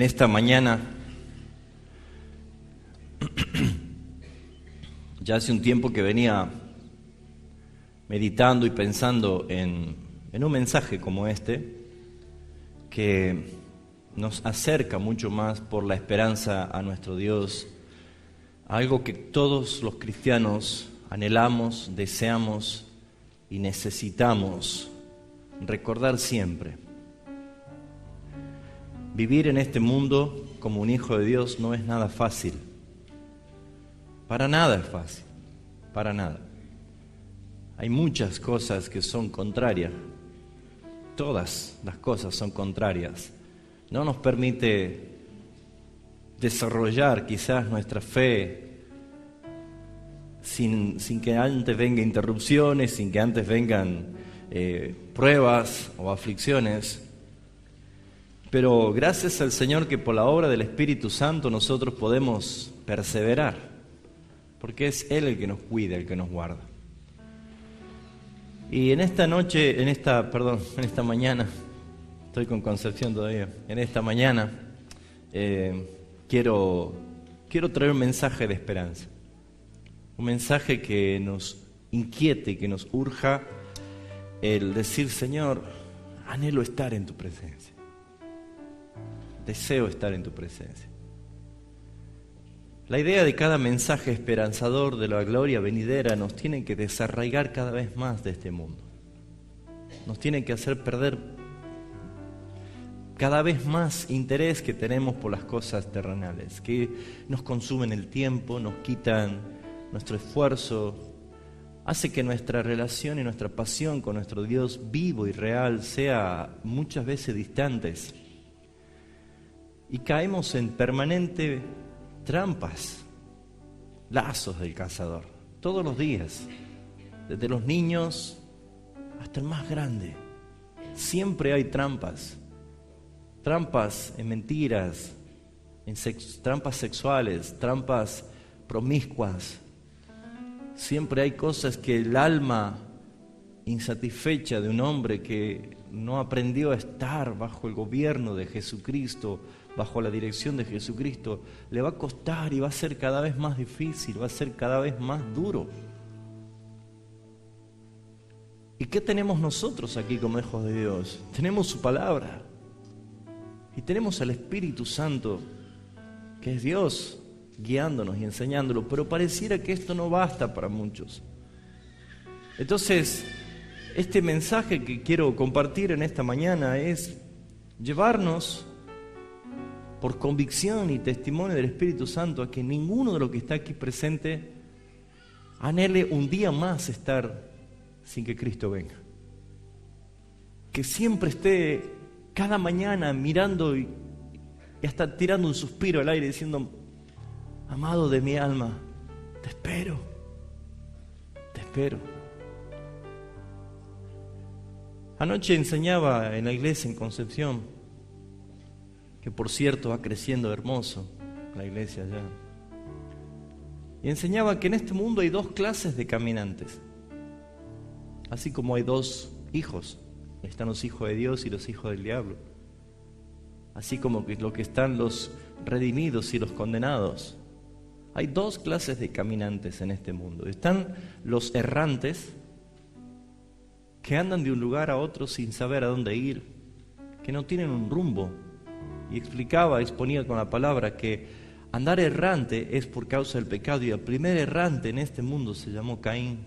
esta mañana, ya hace un tiempo que venía meditando y pensando en un mensaje como este, que nos acerca mucho más por la esperanza a nuestro Dios, algo que todos los cristianos anhelamos, deseamos y necesitamos recordar siempre. Vivir en este mundo como un hijo de Dios no es nada fácil. Para nada es fácil, para nada. Hay muchas cosas que son contrarias. Todas las cosas son contrarias. No nos permite desarrollar quizás nuestra fe sin que antes vengan interrupciones, sin que antes vengan pruebas o aflicciones. Pero gracias al Señor que por la obra del Espíritu Santo nosotros podemos perseverar, porque es Él el que nos cuida, el que nos guarda. Y en esta mañana, estoy con Concepción todavía, en esta mañana quiero traer un mensaje de esperanza, un mensaje que nos inquiete y que nos urja el decir: Señor, anhelo estar en tu presencia. Deseo estar en tu presencia. La idea de cada mensaje esperanzador de la gloria venidera nos tiene que desarraigar cada vez más de este mundo. Nos tiene que hacer perder cada vez más interés que tenemos por las cosas terrenales, que nos consumen el tiempo, nos quitan nuestro esfuerzo, hace que nuestra relación y nuestra pasión con nuestro Dios vivo y real sea muchas veces distantes. Y caemos en permanente trampas, lazos del cazador, todos los días, desde los niños hasta el más grande. Siempre hay trampas en mentiras, trampas sexuales, trampas promiscuas. Siempre hay cosas que el alma insatisfecha de un hombre que no aprendió a estar bajo el gobierno de Jesucristo, bajo la dirección de Jesucristo, le va a costar y va a ser cada vez más difícil, va a ser cada vez más duro. ¿Y qué tenemos nosotros aquí como hijos de Dios? Tenemos su palabra y tenemos al Espíritu Santo, que es Dios, guiándonos y enseñándolo, pero pareciera que esto no basta para muchos. Entonces, este mensaje que quiero compartir en esta mañana es llevarnos por convicción y testimonio del Espíritu Santo a que ninguno de los que está aquí presente anhele un día más estar sin que Cristo venga. Que siempre esté cada mañana mirando y hasta tirando un suspiro al aire diciendo: amado de mi alma, te espero, te espero. Anoche enseñaba en la iglesia en Concepción, que por cierto va creciendo hermoso la iglesia allá, y enseñaba que en este mundo hay dos clases de caminantes, así como hay dos hijos. Están los hijos de Dios y los hijos del diablo, así como que lo que están los redimidos y los condenados. Hay dos clases de caminantes en este mundo. Están los errantes, que andan de un lugar a otro sin saber a dónde ir, que no tienen un rumbo. Y exponía con la palabra que andar errante es por causa del pecado, y el primer errante en este mundo se llamó Caín,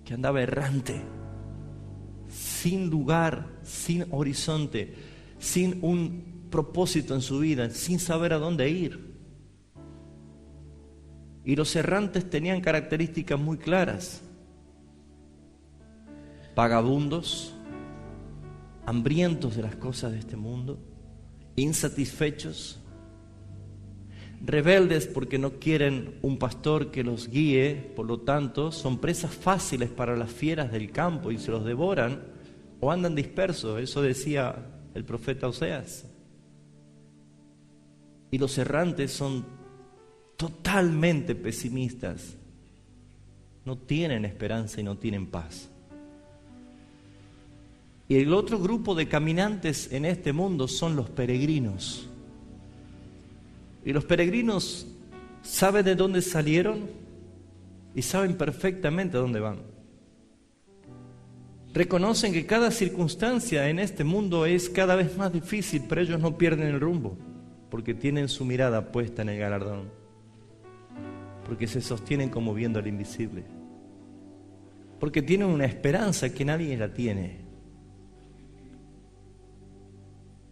que andaba errante, sin lugar, sin horizonte, sin un propósito en su vida, sin saber a dónde ir. Y los errantes tenían características muy claras: vagabundos, hambrientos de las cosas de este mundo, insatisfechos, rebeldes porque no quieren un pastor que los guíe, por lo tanto son presas fáciles para las fieras del campo y se los devoran, o andan dispersos. Eso decía el profeta Oseas. Y los errantes son totalmente pesimistas, no tienen esperanza y no tienen paz. Y el otro grupo de caminantes en este mundo son los peregrinos. Y los peregrinos saben de dónde salieron y saben perfectamente a dónde van. Reconocen que cada circunstancia en este mundo es cada vez más difícil, pero ellos no pierden el rumbo, porque tienen su mirada puesta en el galardón, porque se sostienen como viendo al invisible, porque tienen una esperanza que nadie la tiene.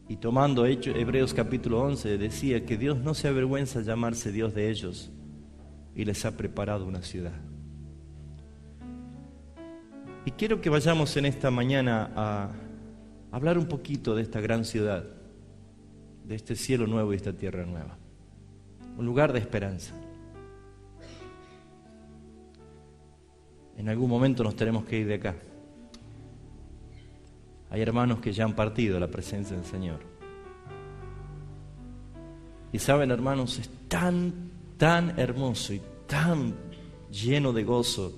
Y tomando Hebreos capítulo 11, decía que Dios no se avergüenza de llamarse Dios de ellos y les ha preparado una ciudad. Y quiero que vayamos en esta mañana a hablar un poquito de esta gran ciudad, de este cielo nuevo y esta tierra nueva, un lugar de esperanza. En algún momento nos tenemos que ir de acá. Hay hermanos que ya han partido a la presencia del Señor. Y saben, hermanos, es tan hermoso y tan lleno de gozo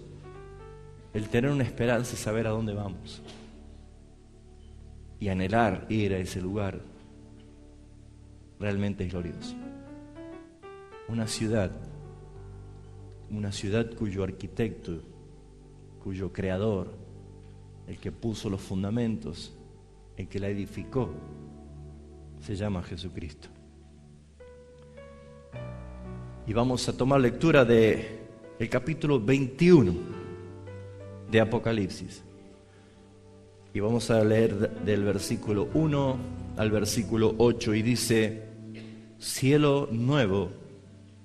el tener una esperanza y saber a dónde vamos. Y anhelar ir a ese lugar realmente es glorioso. Una ciudad cuyo arquitecto, cuyo creador, el que puso los fundamentos, el que la edificó, se llama Jesucristo. Y vamos a tomar lectura del capítulo 21 de Apocalipsis. Y vamos a leer del versículo 1 al versículo 8 y dice: cielo nuevo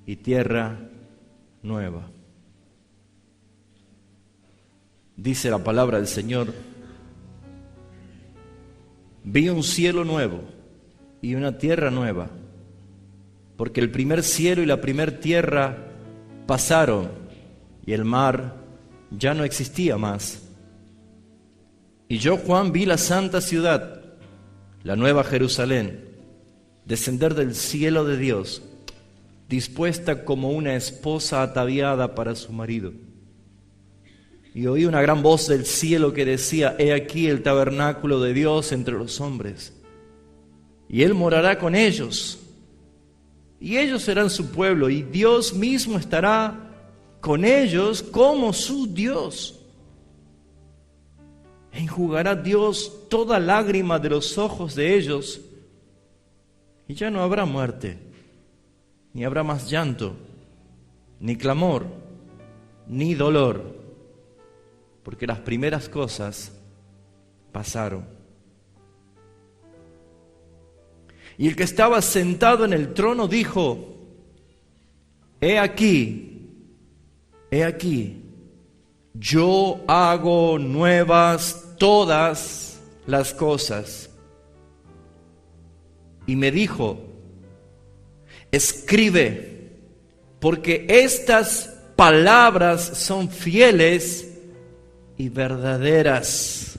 y tierra nueva. Dice la palabra del Señor: vi un cielo nuevo y una tierra nueva, porque el primer cielo y la primer tierra pasaron y el mar ya no existía más. Y yo, Juan, vi la santa ciudad, la nueva Jerusalén, descender del cielo de Dios, dispuesta como una esposa ataviada para su marido. Y oí una gran voz del cielo que decía: he aquí el tabernáculo de Dios entre los hombres, y Él morará con ellos, y ellos serán su pueblo, y Dios mismo estará con ellos como su Dios. Enjugará Dios toda lágrima de los ojos de ellos, y ya no habrá muerte, ni habrá más llanto, ni clamor, ni dolor, porque las primeras cosas pasaron. Y el que estaba sentado en el trono dijo: he aquí, yo hago nuevas todas las cosas. Y me dijo: escribe, porque estas palabras son fieles y verdaderas.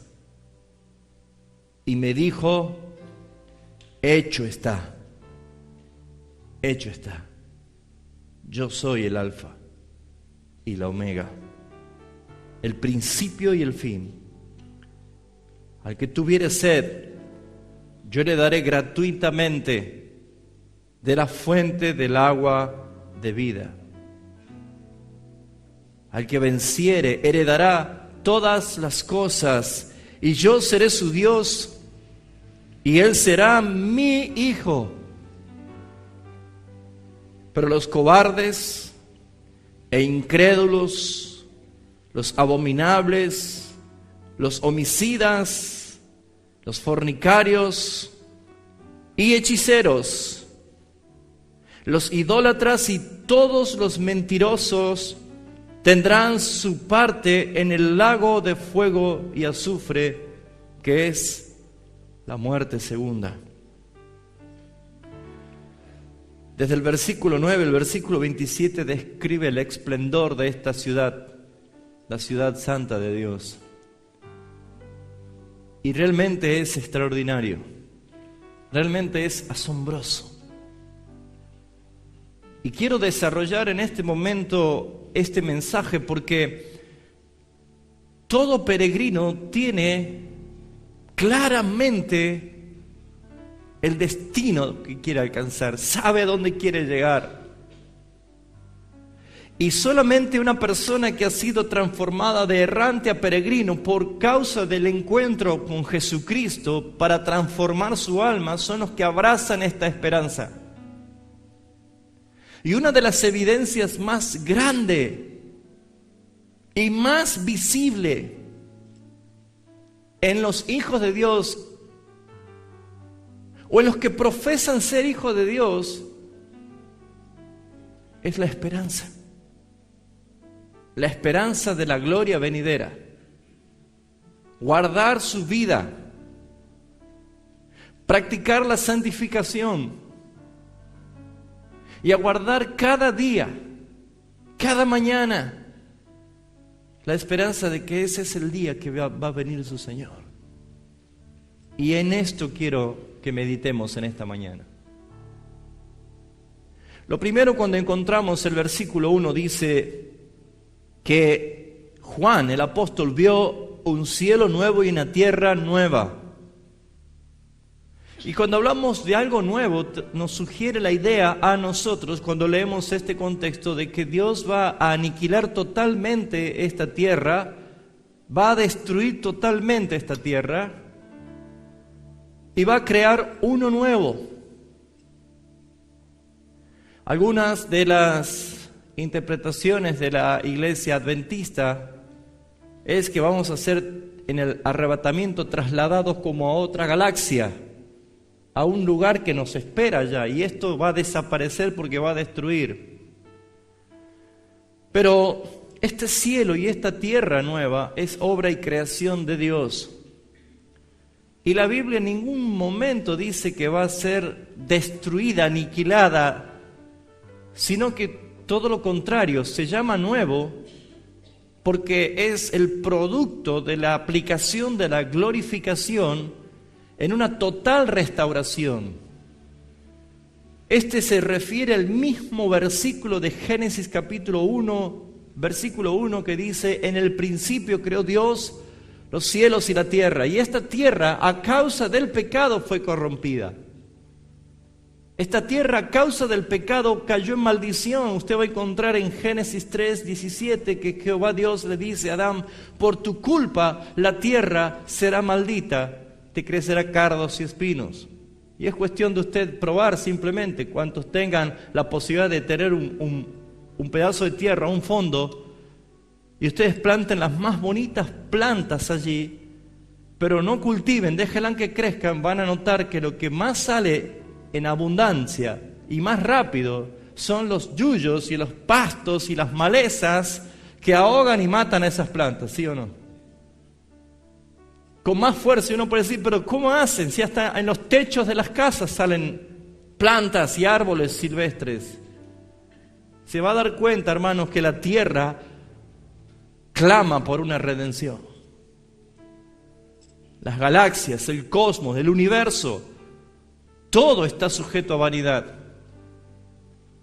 Y me dijo: hecho está, hecho está. Yo soy el Alfa y la Omega, el principio y el fin. Al que tuviere sed, yo le daré gratuitamente de la fuente del agua de vida. Al que venciere, heredará todas las cosas, y yo seré su Dios, y él será mi hijo. Pero los cobardes e incrédulos, los abominables, los homicidas, los fornicarios y hechiceros, los idólatras y todos los mentirosos tendrán su parte en el lago de fuego y azufre, que es la muerte segunda. Desde el versículo 9, el versículo 27 describe el esplendor de esta ciudad, la ciudad santa de Dios. Y realmente es extraordinario, realmente es asombroso. Y quiero desarrollar en este momento este mensaje porque todo peregrino tiene claramente el destino que quiere alcanzar, sabe a dónde quiere llegar. Y solamente una persona que ha sido transformada de errante a peregrino por causa del encuentro con Jesucristo para transformar su alma son los que abrazan esta esperanza. Y una de las evidencias más grandes y más visible en los hijos de Dios o en los que profesan ser hijos de Dios es la esperanza. La esperanza de la gloria venidera. Guardar su vida. Practicar la santificación. Y aguardar cada día, cada mañana, la esperanza de que ese es el día que va a venir su Señor. Y en esto quiero que meditemos en esta mañana. Lo primero, cuando encontramos el versículo 1, dice que Juan, el apóstol, vio un cielo nuevo y una tierra nueva. Y cuando hablamos de algo nuevo, nos sugiere la idea a nosotros, cuando leemos este contexto, de que Dios va a aniquilar totalmente esta tierra, va a destruir totalmente esta tierra y va a crear uno nuevo. Algunas de las interpretaciones de la iglesia adventista es que vamos a ser en el arrebatamiento trasladados como a otra galaxia, a un lugar que nos espera ya, y esto va a desaparecer porque va a destruir. Pero este cielo y esta tierra nueva es obra y creación de Dios. Y la Biblia en ningún momento dice que va a ser destruida, aniquilada, sino que todo lo contrario, se llama nuevo porque es el producto de la aplicación de la glorificación en una total restauración. Este se refiere al mismo versículo de Génesis capítulo 1, versículo 1, que dice: en el principio creó Dios los cielos y la tierra, y esta tierra a causa del pecado fue corrompida. Esta tierra a causa del pecado cayó en maldición. Usted va a encontrar en Génesis 3:17 que Jehová Dios le dice a Adán: por tu culpa la tierra será maldita, te crecerá cardos y espinos. Y es cuestión de usted probar simplemente, cuantos tengan la posibilidad de tener un pedazo de tierra, un fondo, y ustedes planten las más bonitas plantas allí, pero no cultiven, déjenlas que crezcan, van a notar que lo que más sale en abundancia y más rápido son los yuyos y los pastos y las malezas que ahogan y matan a esas plantas, ¿sí o no? Con más fuerza. Y uno puede decir, pero ¿cómo hacen? Si hasta en los techos de las casas salen plantas y árboles silvestres. Se va a dar cuenta, hermanos, que la tierra clama por una redención. Las galaxias, el cosmos, el universo, todo está sujeto a vanidad.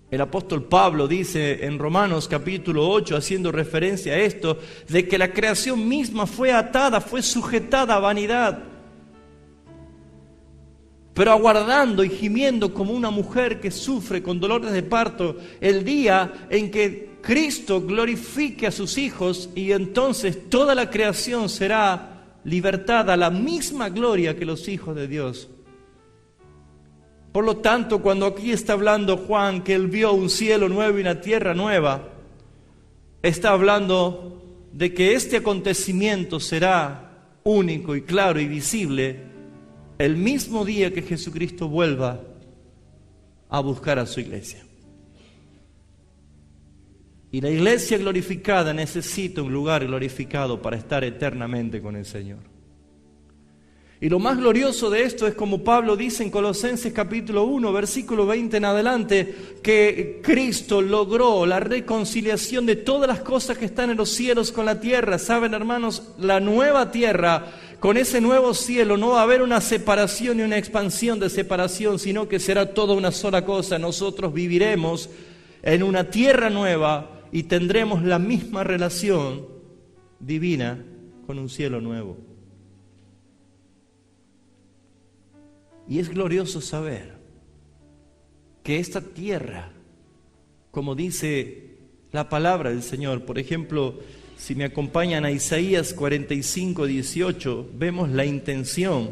El apóstol Pablo dice en Romanos capítulo 8, haciendo referencia a esto, de que la creación misma fue atada, fue sujetada a vanidad, pero aguardando y gimiendo como una mujer que sufre con dolores de parto el día en que Cristo glorifique a sus hijos, y entonces toda la creación será libertada a la misma gloria que los hijos de Dios. Por lo tanto, cuando aquí está hablando Juan que él vio un cielo nuevo y una tierra nueva, está hablando de que este acontecimiento será único y claro y visible el mismo día que Jesucristo vuelva a buscar a su iglesia. Y la iglesia glorificada necesita un lugar glorificado para estar eternamente con el Señor. Y lo más glorioso de esto es, como Pablo dice en Colosenses capítulo 1, versículo 20 en adelante, que Cristo logró la reconciliación de todas las cosas que están en los cielos con la tierra. Saben, hermanos, la nueva tierra, con ese nuevo cielo, no va a haber una separación ni una expansión de separación, sino que será toda una sola cosa. Nosotros viviremos en una tierra nueva y tendremos la misma relación divina con un cielo nuevo. Y es glorioso saber que esta tierra, como dice la palabra del Señor, por ejemplo, si me acompañan a Isaías 45, 18, vemos la intención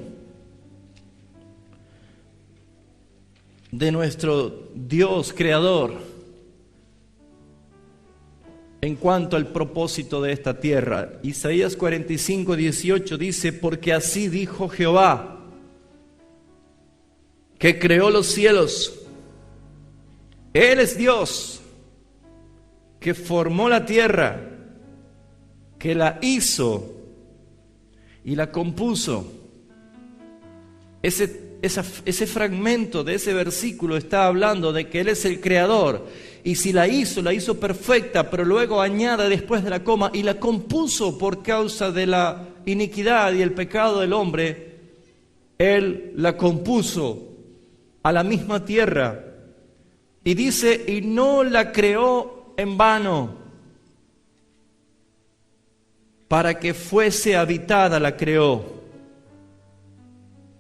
de nuestro Dios creador en cuanto al propósito de esta tierra. Isaías 45, 18 dice: porque así dijo Jehová, que creó los cielos. Él es Dios, que formó la tierra, que la hizo y la compuso. Ese fragmento de ese versículo está hablando de que Él es el creador. Y si la hizo perfecta, pero luego añade después de la coma, y la compuso por causa de la iniquidad y el pecado del hombre. Él la compuso a la misma tierra. Y dice, y no la creó en vano. Para que fuese habitada la creó.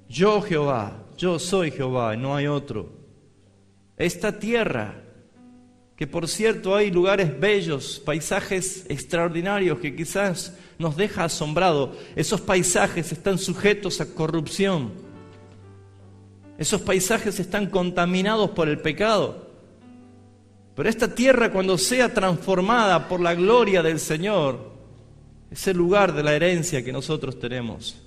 Yo Jehová, yo soy Jehová, no hay otro. Esta tierra, que por cierto hay lugares bellos, paisajes extraordinarios que quizás nos deja asombrado, esos paisajes están sujetos a corrupción. Esos paisajes están contaminados por el pecado. Pero esta tierra, cuando sea transformada por la gloria del Señor, es el lugar de la herencia que nosotros tenemos.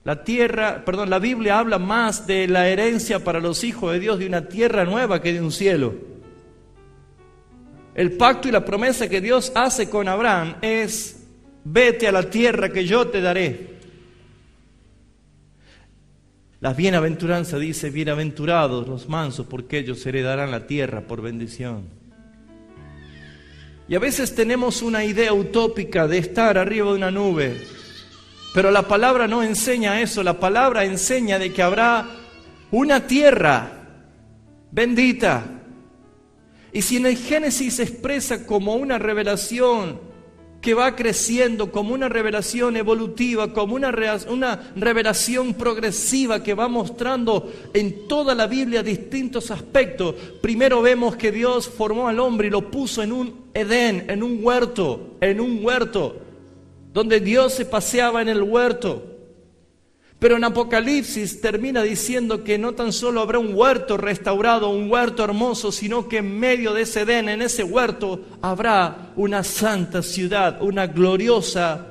La Biblia habla más de la herencia para los hijos de Dios de una tierra nueva que de un cielo. El pacto y la promesa que Dios hace con Abraham es: vete a la tierra que yo te daré. La bienaventuranza dice: bienaventurados los mansos, porque ellos heredarán la tierra por bendición. Y a veces tenemos una idea utópica de estar arriba de una nube, pero la palabra no enseña eso. La palabra enseña de que habrá una tierra bendita. Y si en el Génesis se expresa como una revelación que va creciendo, como una revelación evolutiva, como una revelación progresiva que va mostrando en toda la Biblia distintos aspectos. Primero vemos que Dios formó al hombre y lo puso en un Edén, en un huerto, donde Dios se paseaba en el huerto. Pero en Apocalipsis termina diciendo que no tan solo habrá un huerto restaurado, un huerto hermoso, sino que en medio de ese Edén, en ese huerto, habrá una santa ciudad, una gloriosa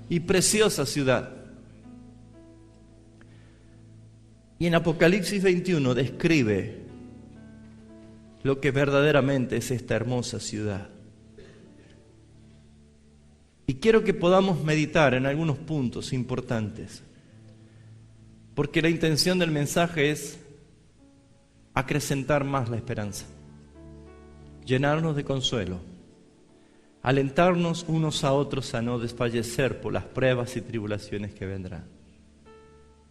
y preciosa ciudad. Y en Apocalipsis 21 describe lo que verdaderamente es esta hermosa ciudad. Y quiero que podamos meditar en algunos puntos importantes, porque la intención del mensaje es acrecentar más la esperanza, llenarnos de consuelo, alentarnos unos a otros a no desfallecer por las pruebas y tribulaciones que vendrán.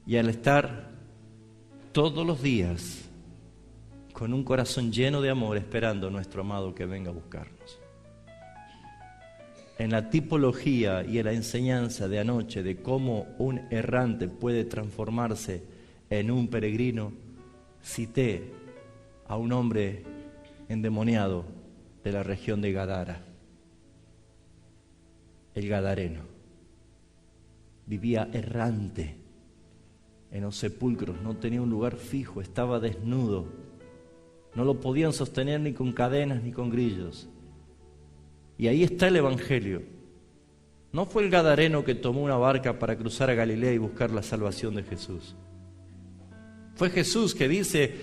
Y al estar todos los días con un corazón lleno de amor esperando a nuestro amado que venga a buscarnos. En la tipología y en la enseñanza de anoche de cómo un errante puede transformarse en un peregrino, cité a un hombre endemoniado de la región de Gadara, el gadareno. Vivía errante en los sepulcros, no tenía un lugar fijo, estaba desnudo, no lo podían sostener ni con cadenas ni con grillos. Y ahí está el Evangelio. No fue el gadareno que tomó una barca para cruzar a Galilea y buscar la salvación de Jesús. Fue Jesús que dice,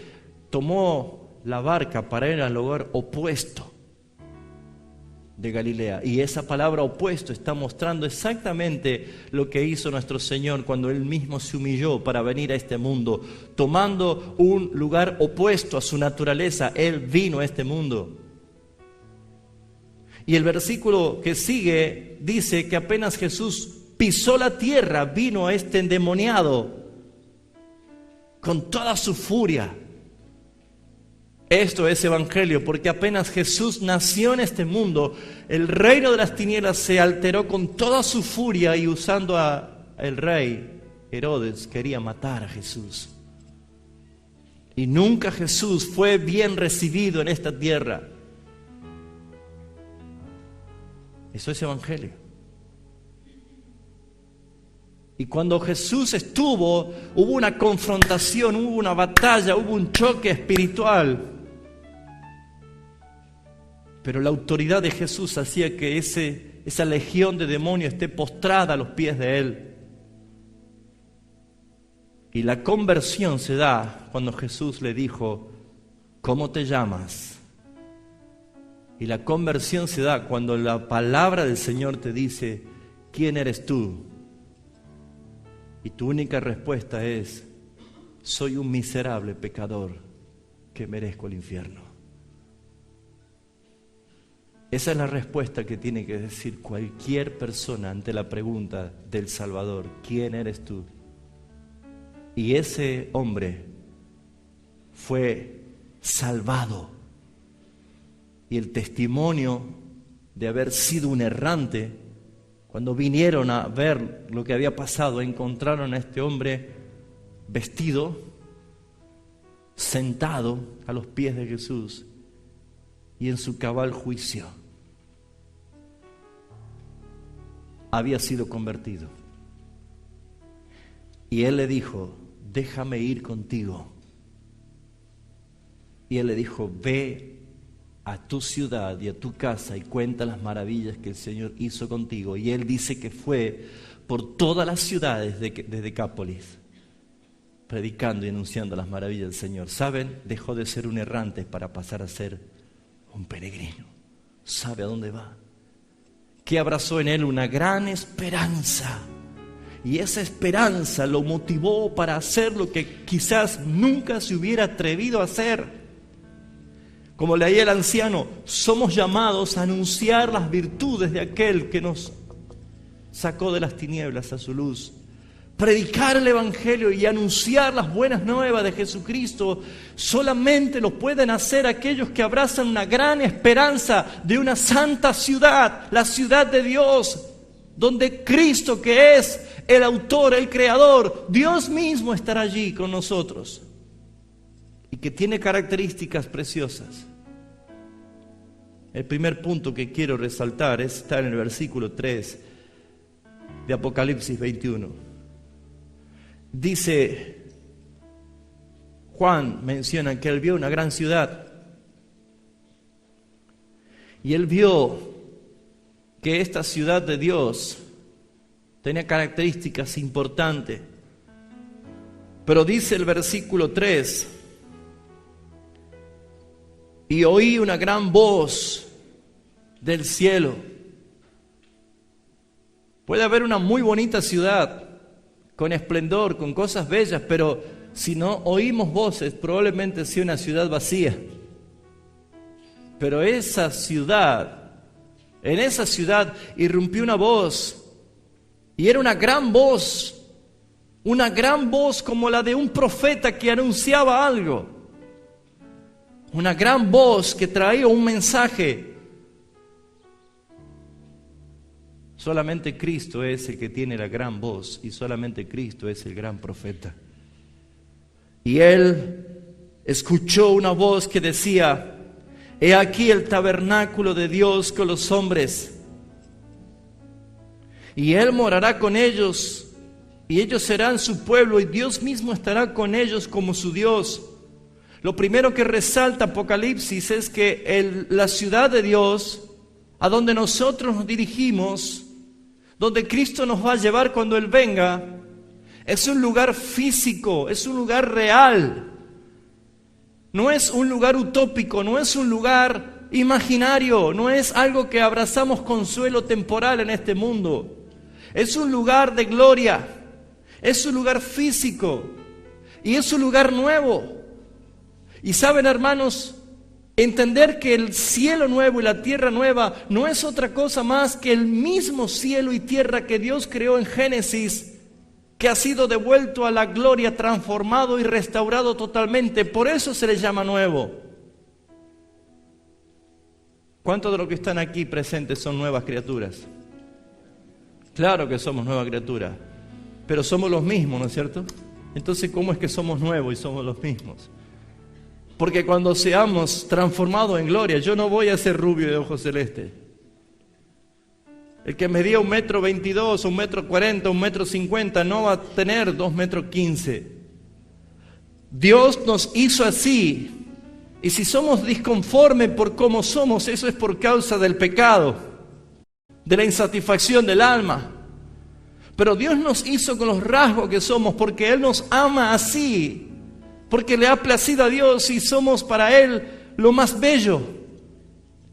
tomó la barca para ir al lugar opuesto de Galilea. Y esa palabra opuesto está mostrando exactamente lo que hizo nuestro Señor cuando Él mismo se humilló para venir a este mundo. Tomando un lugar opuesto a su naturaleza, Él vino a este mundo. Y el versículo que sigue dice que apenas Jesús pisó la tierra, vino este endemoniado con toda su furia. Esto es evangelio, porque apenas Jesús nació en este mundo, el reino de las tinieblas se alteró con toda su furia y usando a el rey Herodes quería matar a Jesús. Y nunca Jesús fue bien recibido en esta tierra. Eso es evangelio. Y cuando Jesús estuvo, hubo una confrontación, hubo una batalla, hubo un choque espiritual. Pero la autoridad de Jesús hacía que esa legión de demonios esté postrada a los pies de Él. Y la conversión se da cuando Jesús le dijo, ¿cómo te llamas? Y la conversión se da cuando la palabra del Señor te dice, ¿quién eres tú? Y tu única respuesta es, soy un miserable pecador que merezco el infierno. Esa es la respuesta que tiene que decir cualquier persona ante la pregunta del Salvador, ¿quién eres tú? Y ese hombre fue salvado. Y el testimonio de haber sido un errante, cuando vinieron a ver lo que había pasado, encontraron a este hombre vestido, sentado a los pies de Jesús y en su cabal juicio. Había sido convertido. Y él le dijo, déjame ir contigo. Y él le dijo, ve a tu ciudad y a tu casa y cuenta las maravillas que el Señor hizo contigo. Y él dice que fue por todas las ciudades de Decápolis, predicando y anunciando las maravillas del Señor. ¿Saben? Dejó de ser un errante para pasar a ser un peregrino. ¿Sabe a dónde va? Que abrazó en él una gran esperanza. Y esa esperanza lo motivó para hacer lo que quizás nunca se hubiera atrevido a hacer. Como leía el anciano, somos llamados a anunciar las virtudes de aquel que nos sacó de las tinieblas a su luz. Predicar el Evangelio y anunciar las buenas nuevas de Jesucristo solamente lo pueden hacer aquellos que abrazan una gran esperanza de una santa ciudad, la ciudad de Dios, donde Cristo, que es el autor, el creador, Dios mismo estará allí con nosotros y que tiene características preciosas. El primer punto que quiero resaltar está en el versículo 3 de Apocalipsis 21. Dice, Juan menciona que él vio una gran ciudad y él vio que esta ciudad de Dios tenía características importantes. Pero dice el versículo 3, y oí una gran voz del cielo. Puede haber una muy bonita ciudad, con esplendor, con cosas bellas, pero si no oímos voces, probablemente sea una ciudad vacía. Pero en esa ciudad irrumpió una voz, y era una gran voz como la de un profeta que anunciaba algo, una gran voz que traía un mensaje. Solamente Cristo es el que tiene la gran voz y solamente Cristo es el gran profeta. Y él escuchó una voz que decía, he aquí el tabernáculo de Dios con los hombres, y Él morará con ellos, y ellos serán su pueblo, y Dios mismo estará con ellos como su Dios. Lo primero que resalta Apocalipsis es que la ciudad de Dios, a donde nosotros nos dirigimos, donde Cristo nos va a llevar cuando Él venga, es un lugar físico, es un lugar real. No es un lugar utópico, no es un lugar imaginario, no es algo que abrazamos consuelo temporal en este mundo. Es un lugar de gloria, es un lugar físico y es un lugar nuevo. Y saben, hermanos, entender que el cielo nuevo y la tierra nueva no es otra cosa más que el mismo cielo y tierra que Dios creó en Génesis, que ha sido devuelto a la gloria, transformado y restaurado totalmente. Por eso se le llama nuevo. ¿Cuántos de los que están aquí presentes son nuevas criaturas? Claro que somos nuevas criaturas, pero somos los mismos, ¿no es cierto? Entonces, ¿cómo es que somos nuevos y somos los mismos? Porque cuando seamos transformados en gloria, yo no voy a ser rubio de ojos celestes. El que medía 1,22 m, 1,40 m, 1,50 m, no va a tener 2,15 m. Dios nos hizo así. Y si somos disconformes por cómo somos, eso es por causa del pecado, de la insatisfacción del alma. Pero Dios nos hizo con los rasgos que somos, porque Él nos ama así, porque le ha placido a Dios y somos para Él lo más bello.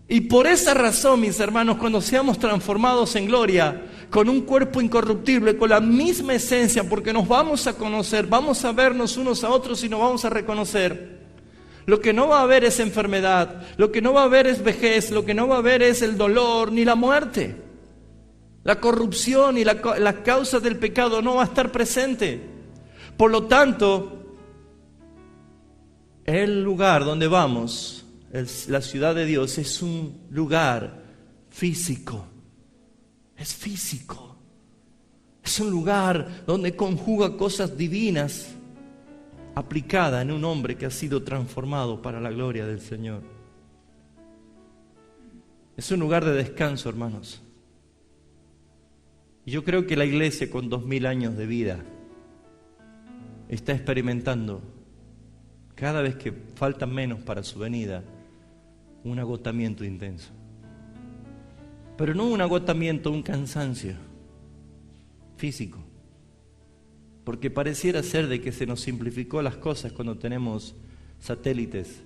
Y por esa razón, mis hermanos, cuando seamos transformados en gloria, con un cuerpo incorruptible, con la misma esencia, porque nos vamos a conocer, vamos a vernos unos a otros y nos vamos a reconocer. Lo que no va a haber es enfermedad, lo que no va a haber es vejez, lo que no va a haber es el dolor ni la muerte. La corrupción y la causa del pecado no va a estar presente. Por lo tanto, el lugar donde vamos, la ciudad de Dios, es un lugar físico. Es físico. Es un lugar donde conjuga cosas divinas aplicadas en un hombre que ha sido transformado para la gloria del Señor. Es un lugar de descanso, hermanos. Y yo creo que la iglesia con 2000 años de vida está experimentando, cada vez que falta menos para su venida, un agotamiento intenso. Pero no un agotamiento, un cansancio físico. Porque pareciera ser de que se nos simplificó las cosas cuando tenemos satélites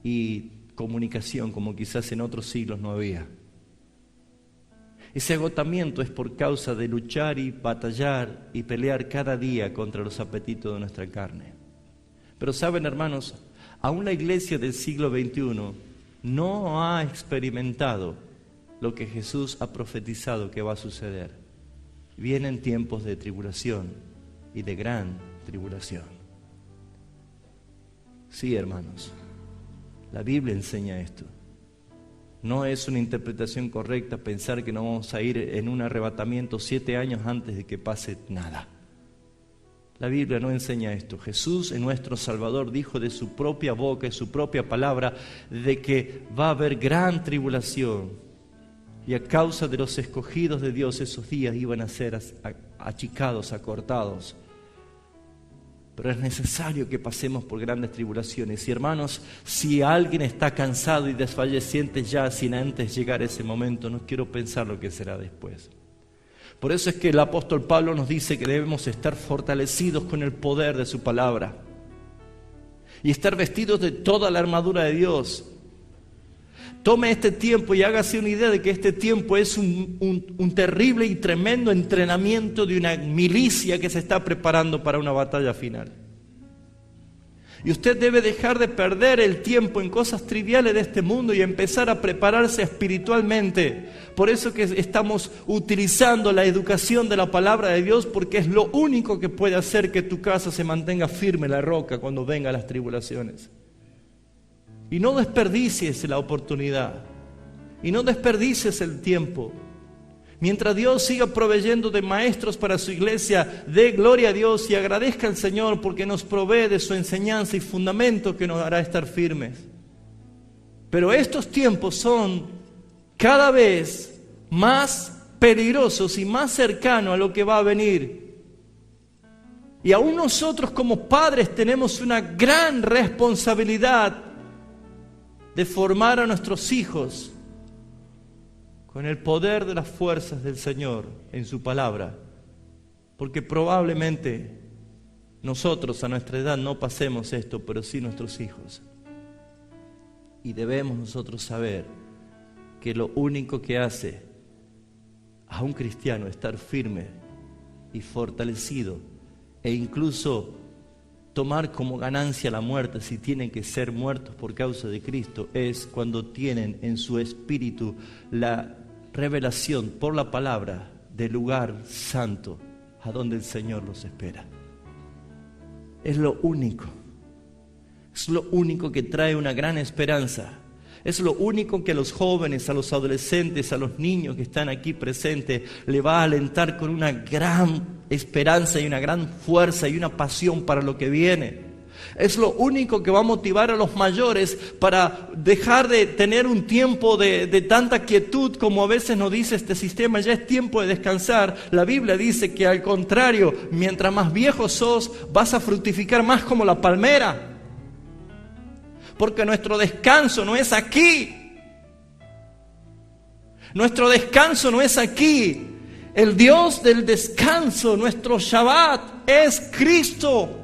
y comunicación como quizás en otros siglos no había. Ese agotamiento es por causa de luchar y batallar y pelear cada día contra los apetitos de nuestra carne. Pero saben, hermanos, aún la iglesia del siglo XXI no ha experimentado lo que Jesús ha profetizado que va a suceder. Vienen tiempos de tribulación y de gran tribulación. Sí, hermanos, la Biblia enseña esto. No es una interpretación correcta pensar que no vamos a ir en un arrebatamiento 7 años antes de que pase nada. La Biblia no enseña esto. Jesús, en nuestro Salvador, dijo de su propia boca, de su propia palabra, de que va a haber gran tribulación. Y a causa de los escogidos de Dios, esos días iban a ser achicados, acortados. Pero es necesario que pasemos por grandes tribulaciones. Y hermanos, si alguien está cansado y desfalleciente ya sin antes llegar a ese momento, no quiero pensar lo que será después. Por eso es que el apóstol Pablo nos dice que debemos estar fortalecidos con el poder de su palabra y estar vestidos de toda la armadura de Dios. Tome este tiempo y hágase una idea de que este tiempo es un terrible y tremendo entrenamiento de una milicia que se está preparando para una batalla final. Y usted debe dejar de perder el tiempo en cosas triviales de este mundo y empezar a prepararse espiritualmente. Por eso que estamos utilizando la educación de la palabra de Dios, porque es lo único que puede hacer que tu casa se mantenga firme en la roca cuando vengan las tribulaciones. Y no desperdicies la oportunidad. Y no desperdicies el tiempo. Mientras Dios siga proveyendo de maestros para su iglesia, dé gloria a Dios y agradezca al Señor porque nos provee de su enseñanza y fundamento que nos hará estar firmes. Pero estos tiempos son cada vez más peligrosos y más cercanos a lo que va a venir. Y aún nosotros como padres tenemos una gran responsabilidad de formar a nuestros hijos con el poder de las fuerzas del Señor en su palabra, porque probablemente nosotros a nuestra edad no pasemos esto, pero sí nuestros hijos. Y debemos nosotros saber que lo único que hace a un cristiano estar firme y fortalecido e incluso tomar como ganancia la muerte si tienen que ser muertos por causa de Cristo es cuando tienen en su espíritu la revelación por la palabra del lugar santo a donde el Señor los espera. Es lo único que trae una gran esperanza. Es lo único que a los jóvenes, a los adolescentes, a los niños que están aquí presentes le va a alentar con una gran esperanza y una gran fuerza y una pasión para lo que viene. Es lo único que va a motivar a los mayores para dejar de tener un tiempo de tanta quietud como a veces nos dice este sistema. Ya es tiempo de descansar. La Biblia dice que al contrario, mientras más viejo sos, vas a fructificar más como la palmera. Porque nuestro descanso no es aquí. Nuestro descanso no es aquí. El Dios del descanso, nuestro Shabbat, es Cristo.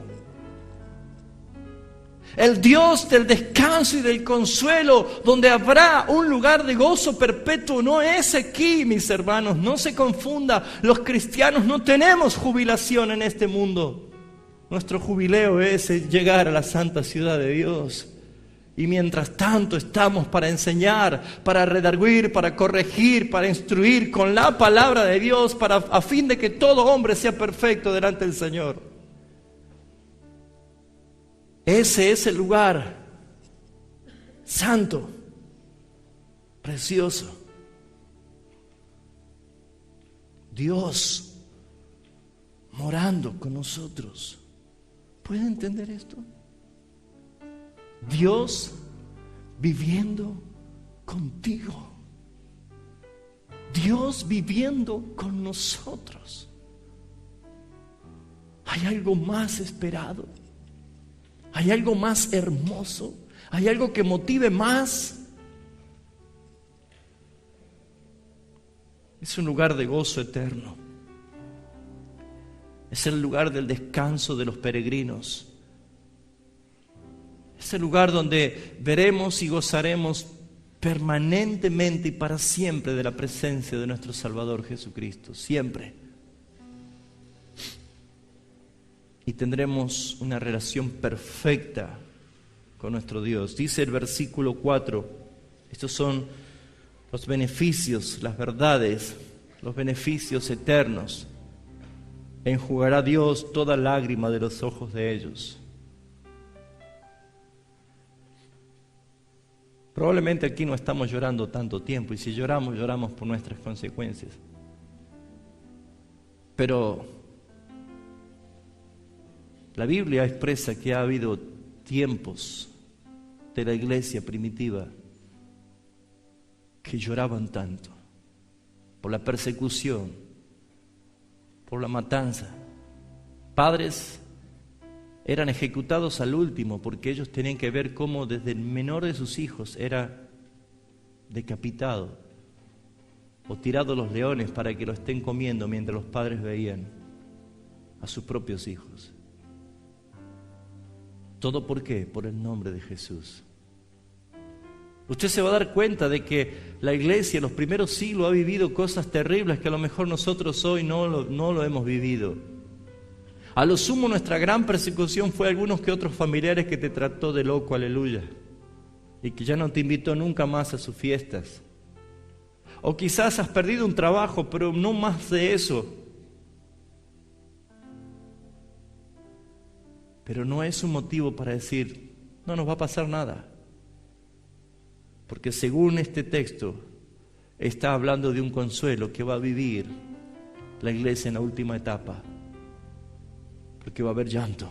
El Dios del descanso y del consuelo, donde habrá un lugar de gozo perpetuo, no es aquí, mis hermanos. No se confunda. Los cristianos no tenemos jubilación en este mundo. Nuestro jubileo es llegar a la santa ciudad de Dios. Y mientras tanto estamos para enseñar, para redarguir, para corregir, para instruir con la palabra de Dios, a fin de que todo hombre sea perfecto delante del Señor. Ese es el lugar santo, precioso. Dios morando con nosotros. ¿Puede entender esto? Dios viviendo contigo. Dios viviendo con nosotros. ¿Hay algo más esperado? ¿Hay algo más hermoso? ¿Hay algo que motive más? Es un lugar de gozo eterno. Es el lugar del descanso de los peregrinos. Es el lugar donde veremos y gozaremos permanentemente y para siempre de la presencia de nuestro Salvador Jesucristo. Siempre. Y tendremos una relación perfecta con nuestro Dios. Dice el versículo 4, estos son los beneficios, las verdades, los beneficios eternos. Enjugará Dios toda lágrima de los ojos de ellos. Probablemente aquí no estamos llorando tanto tiempo, y si lloramos, lloramos por nuestras consecuencias. Pero la Biblia expresa que ha habido tiempos de la iglesia primitiva que lloraban tanto por la persecución, por la matanza. Padres eran ejecutados al último porque ellos tenían que ver cómo desde el menor de sus hijos era decapitado o tirado a los leones para que lo estén comiendo mientras los padres veían a sus propios hijos. ¿Todo por qué? Por el nombre de Jesús. Usted se va a dar cuenta de que la iglesia en los primeros siglos ha vivido cosas terribles que a lo mejor nosotros hoy no lo hemos vivido. A lo sumo nuestra gran persecución fue algunos que otros familiares que te trató de loco, aleluya, y que ya no te invitó nunca más a sus fiestas. O quizás has perdido un trabajo, pero no más de eso. Pero no es un motivo para decir, no nos va a pasar nada. Porque según este texto, está hablando de un consuelo que va a vivir la iglesia en la última etapa. Porque va a haber llanto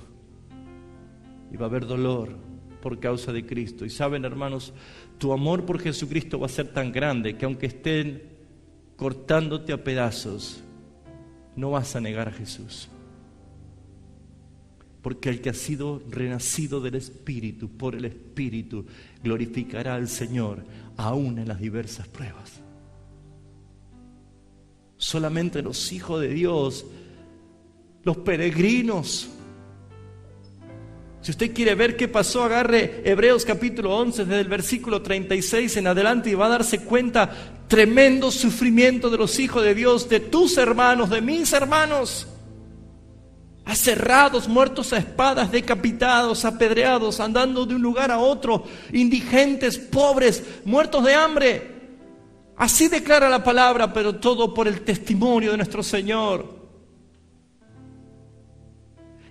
y va a haber dolor por causa de Cristo. Y saben, hermanos, tu amor por Jesucristo va a ser tan grande que aunque estén cortándote a pedazos, no vas a negar a Jesús. Porque el que ha sido renacido del Espíritu, por el Espíritu, glorificará al Señor aún en las diversas pruebas. Solamente los hijos de Dios, los peregrinos. Si usted quiere ver qué pasó, agarre Hebreos capítulo 11 desde el versículo 36 en adelante y va a darse cuenta tremendo sufrimiento de los hijos de Dios, de tus hermanos, de mis hermanos, aserrados, muertos a espadas, decapitados, apedreados, andando de un lugar a otro, indigentes, pobres, muertos de hambre. Así declara la palabra, pero todo por el testimonio de nuestro Señor.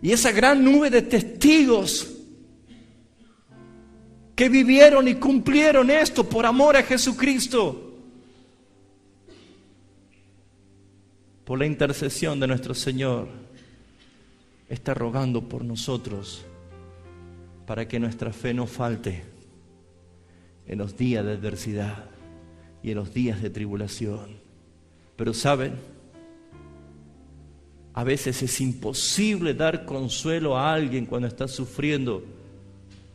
Y esa gran nube de testigos que vivieron y cumplieron esto por amor a Jesucristo, por la intercesión de nuestro Señor, está rogando por nosotros para que nuestra fe no falte en los días de adversidad y en los días de tribulación. Pero ¿saben? A veces es imposible dar consuelo a alguien cuando está sufriendo.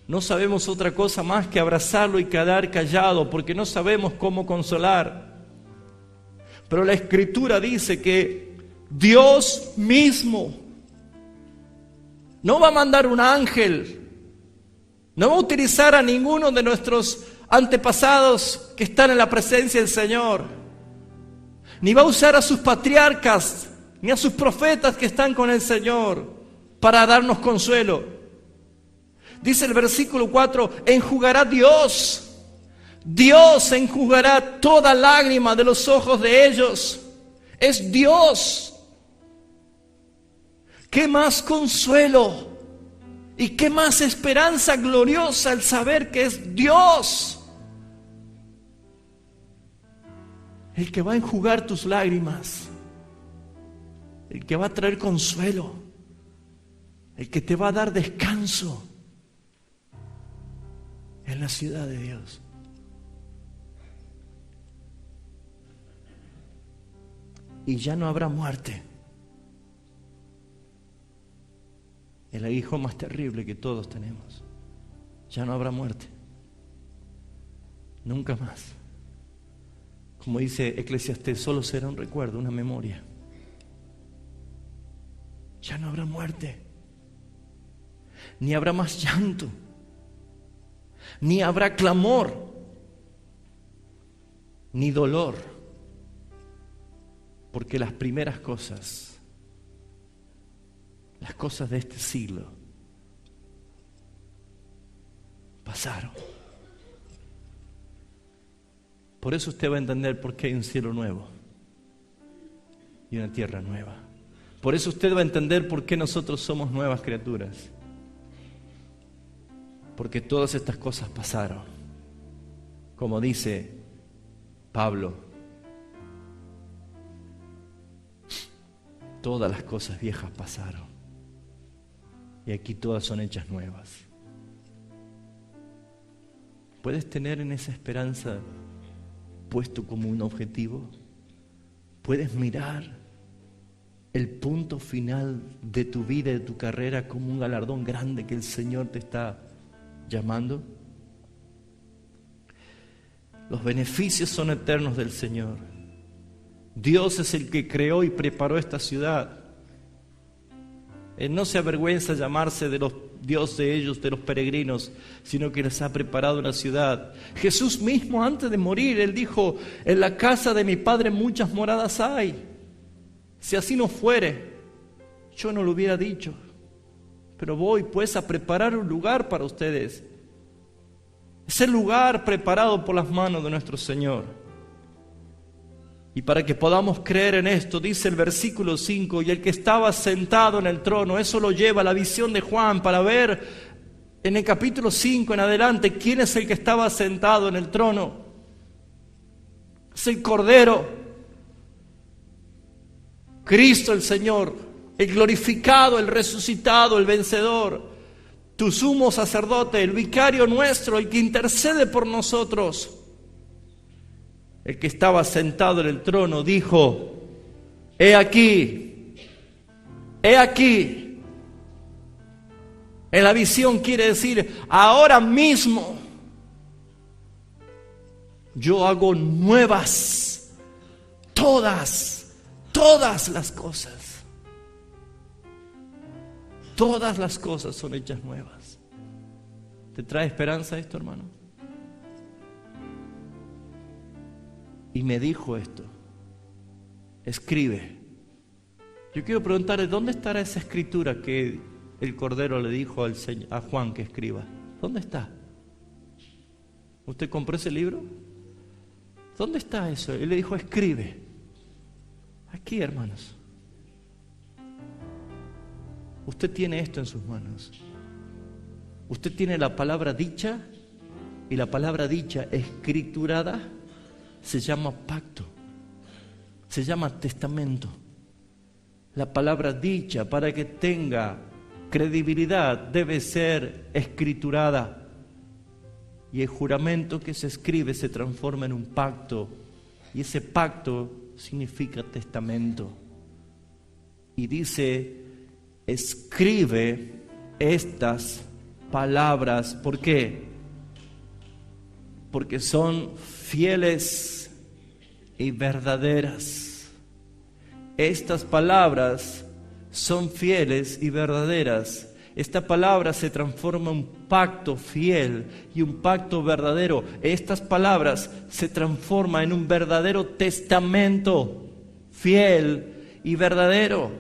No sabemos otra cosa más que abrazarlo y quedar callado, porque no sabemos cómo consolar. Pero la Escritura dice que Dios mismo no va a mandar un ángel, no va a utilizar a ninguno de nuestros antepasados que están en la presencia del Señor, ni va a usar a sus patriarcas, ni a sus profetas que están con el Señor para darnos consuelo. Dice el versículo 4, enjugará Dios enjugará toda lágrima de los ojos de ellos. Es Dios. ¿Qué más consuelo y qué más esperanza gloriosa el saber que es Dios el que va a enjugar tus lágrimas, el que va a traer consuelo, el que te va a dar descanso en la ciudad de Dios? Y ya no habrá muerte. El aguijón más terrible que todos tenemos. Ya no habrá muerte. Nunca más. Como dice Eclesiastés, solo será un recuerdo, una memoria. Ya no habrá muerte. Ni habrá más llanto. Ni habrá clamor. Ni dolor. Porque las primeras cosas, las cosas de este siglo, pasaron. Por eso usted va a entender por qué hay un cielo nuevo y una tierra nueva. Por eso usted va a entender por qué nosotros somos nuevas criaturas. Porque todas estas cosas pasaron. Como dice Pablo, todas las cosas viejas pasaron y aquí todas son hechas nuevas. ¿Puedes tener en esa esperanza puesto como un objetivo? ¿Puedes mirar el punto final de tu vida y de tu carrera como un galardón grande que el Señor te está llamando? Los beneficios son eternos del Señor. Dios es el que creó y preparó esta ciudad. Él no se avergüenza de llamarse de los Dios de ellos, de los peregrinos, sino que les ha preparado una ciudad. Jesús mismo, antes de morir, Él dijo, en la casa de mi Padre muchas moradas hay. Si así no fuere, yo no lo hubiera dicho. Pero voy pues a preparar un lugar para ustedes. Es el lugar preparado por las manos de nuestro Señor. Y para que podamos creer en esto, dice el versículo 5, y el que estaba sentado en el trono, eso lo lleva a la visión de Juan para ver en el capítulo 5 en adelante quién es el que estaba sentado en el trono. Es el Cordero, Cristo el Señor, el glorificado, el resucitado, el vencedor, tu sumo sacerdote, el vicario nuestro, el que intercede por nosotros. El que estaba sentado en el trono dijo, he aquí. En la visión quiere decir, ahora mismo yo hago nuevas todas las cosas. Todas las cosas son hechas nuevas. ¿Te trae esperanza esto, hermano? Y me dijo esto, escribe. Yo quiero preguntarle, ¿dónde estará esa escritura que el Cordero le dijo a Juan que escriba? ¿Dónde está? ¿Usted compró ese libro? ¿Dónde está eso? Él le dijo, escribe. Aquí, hermanos. Usted tiene esto en sus manos. Usted tiene la palabra dicha, y la palabra dicha escriturada se llama pacto, se llama testamento. La palabra dicha para que tenga credibilidad debe ser escriturada. Y el juramento que se escribe se transforma en un pacto. Y ese pacto significa testamento. Y dice, escribe estas palabras. ¿Por qué? Porque son fieles y verdaderas. Estas palabras son fieles y verdaderas. Esta palabra se transforma en un pacto fiel y un pacto verdadero. Estas palabras se transforman en un verdadero testamento fiel y verdadero.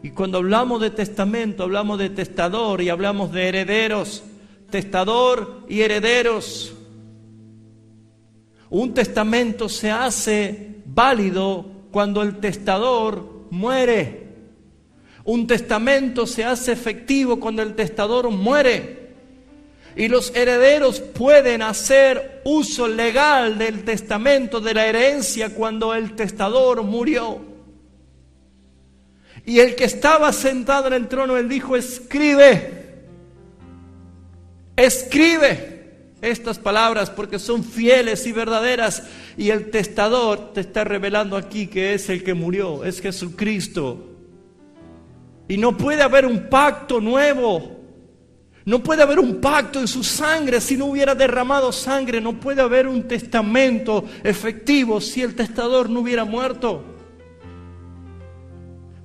Y cuando hablamos de testamento, hablamos de testador y hablamos de herederos. Testador y herederos. Un testamento se hace válido cuando el testador muere. Un testamento se hace efectivo cuando el testador muere. Y los herederos pueden hacer uso legal del testamento, de la herencia, cuando el testador murió. Y el que estaba sentado en el trono, él dijo, escribe estas palabras porque son fieles y verdaderas. Y el testador te está revelando aquí que es el que murió, es Jesucristo. Y no puede haber un pacto nuevo. No puede haber un pacto en su sangre si no hubiera derramado sangre. No puede haber un testamento efectivo si el testador no hubiera muerto.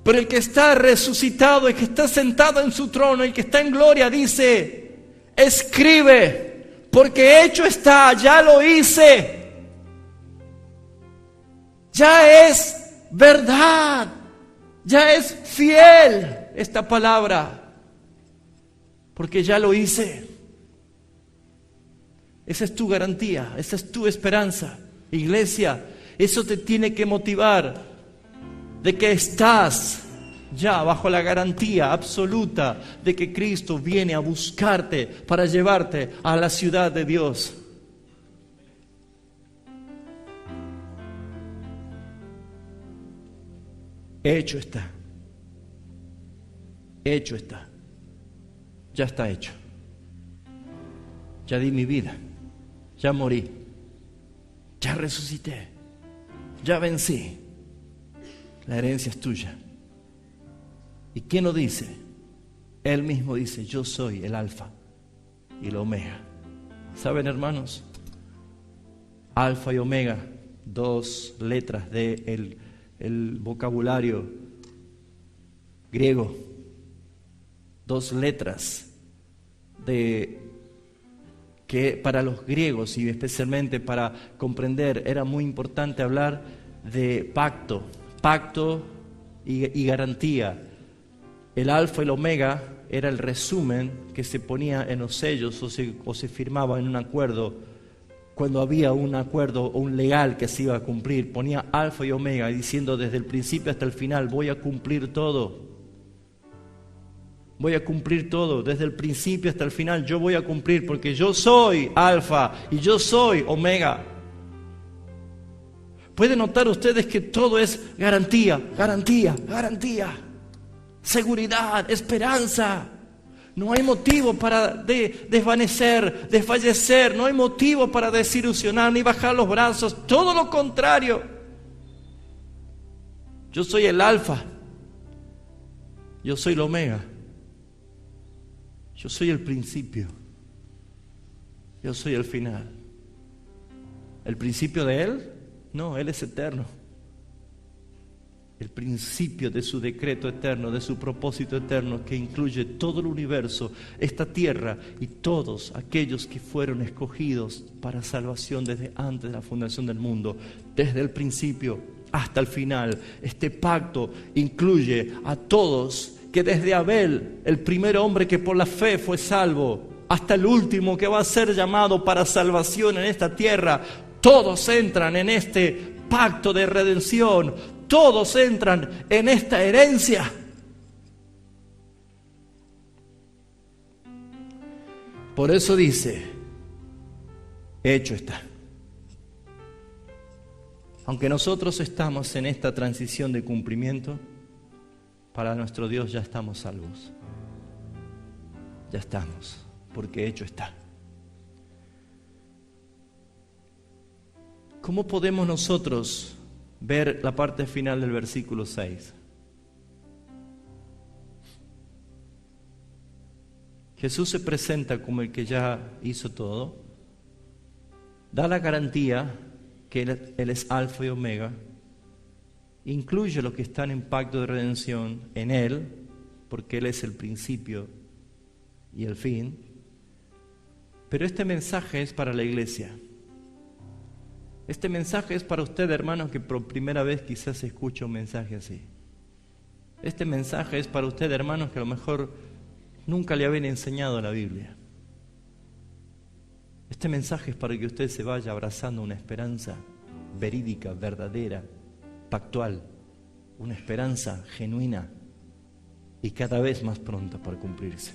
Pero el que está resucitado, el que está sentado en su trono, el que está en gloria, dice, escribe, porque hecho está, ya lo hice. Ya es verdad. Ya es fiel esta palabra, porque ya lo hice. Esa es tu garantía, esa es tu esperanza. Iglesia, eso te tiene que motivar de que estás ya bajo la garantía absoluta de que Cristo viene a buscarte para llevarte a la ciudad de Dios. Hecho está. Hecho está. Ya está hecho. Ya di mi vida. Ya morí. Ya resucité. Ya vencí. La herencia es tuya. ¿Y quién lo dice? Él mismo dice, yo soy el alfa y el omega. ¿Saben, hermanos? Alfa y omega, dos letras de el vocabulario griego, dos letras de que para los griegos y especialmente para comprender era muy importante hablar de pacto y garantía. El alfa y el omega era el resumen que se ponía en los sellos o se firmaba en un acuerdo. Cuando había un acuerdo o un legal que se iba a cumplir, ponía alfa y omega diciendo desde el principio hasta el final, voy a cumplir todo. Voy a cumplir todo, desde el principio hasta el final, yo voy a cumplir porque yo soy alfa y yo soy omega. Pueden notar ustedes que todo es garantía, garantía, garantía, seguridad, esperanza. No hay motivo para desvanecer, desfallecer, no hay motivo para desilusionar ni bajar los brazos, todo lo contrario. Yo soy el alfa, yo soy el omega, yo soy el principio, yo soy el final. ¿El principio de Él? No, Él es eterno. El principio de su decreto eterno, de su propósito eterno que incluye todo el universo, esta tierra y todos aquellos que fueron escogidos para salvación desde antes de la fundación del mundo, desde el principio hasta el final. Este pacto incluye a todos que desde Abel, el primer hombre que por la fe fue salvo, hasta el último que va a ser llamado para salvación en esta tierra, todos entran en este pacto de redención. Todos entran en esta herencia. Por eso dice, hecho está. Aunque nosotros estamos en esta transición de cumplimiento, para nuestro Dios ya estamos salvos. ya estamos, porque hecho está. ¿Cómo podemos nosotros ver la parte final del versículo 6? Jesús se presenta como el que ya hizo todo, da la garantía que Él es Alfa y Omega, incluye los que están en pacto de redención en Él, porque Él es el principio y el fin. Pero este mensaje es para la iglesia. Este mensaje es para usted, hermanos, que por primera vez quizás escucha un mensaje así. Este mensaje es para usted, hermanos, que a lo mejor nunca le habían enseñado la Biblia. Este mensaje es para que usted se vaya abrazando una esperanza verídica, verdadera, pactual, una esperanza genuina y cada vez más pronta para cumplirse.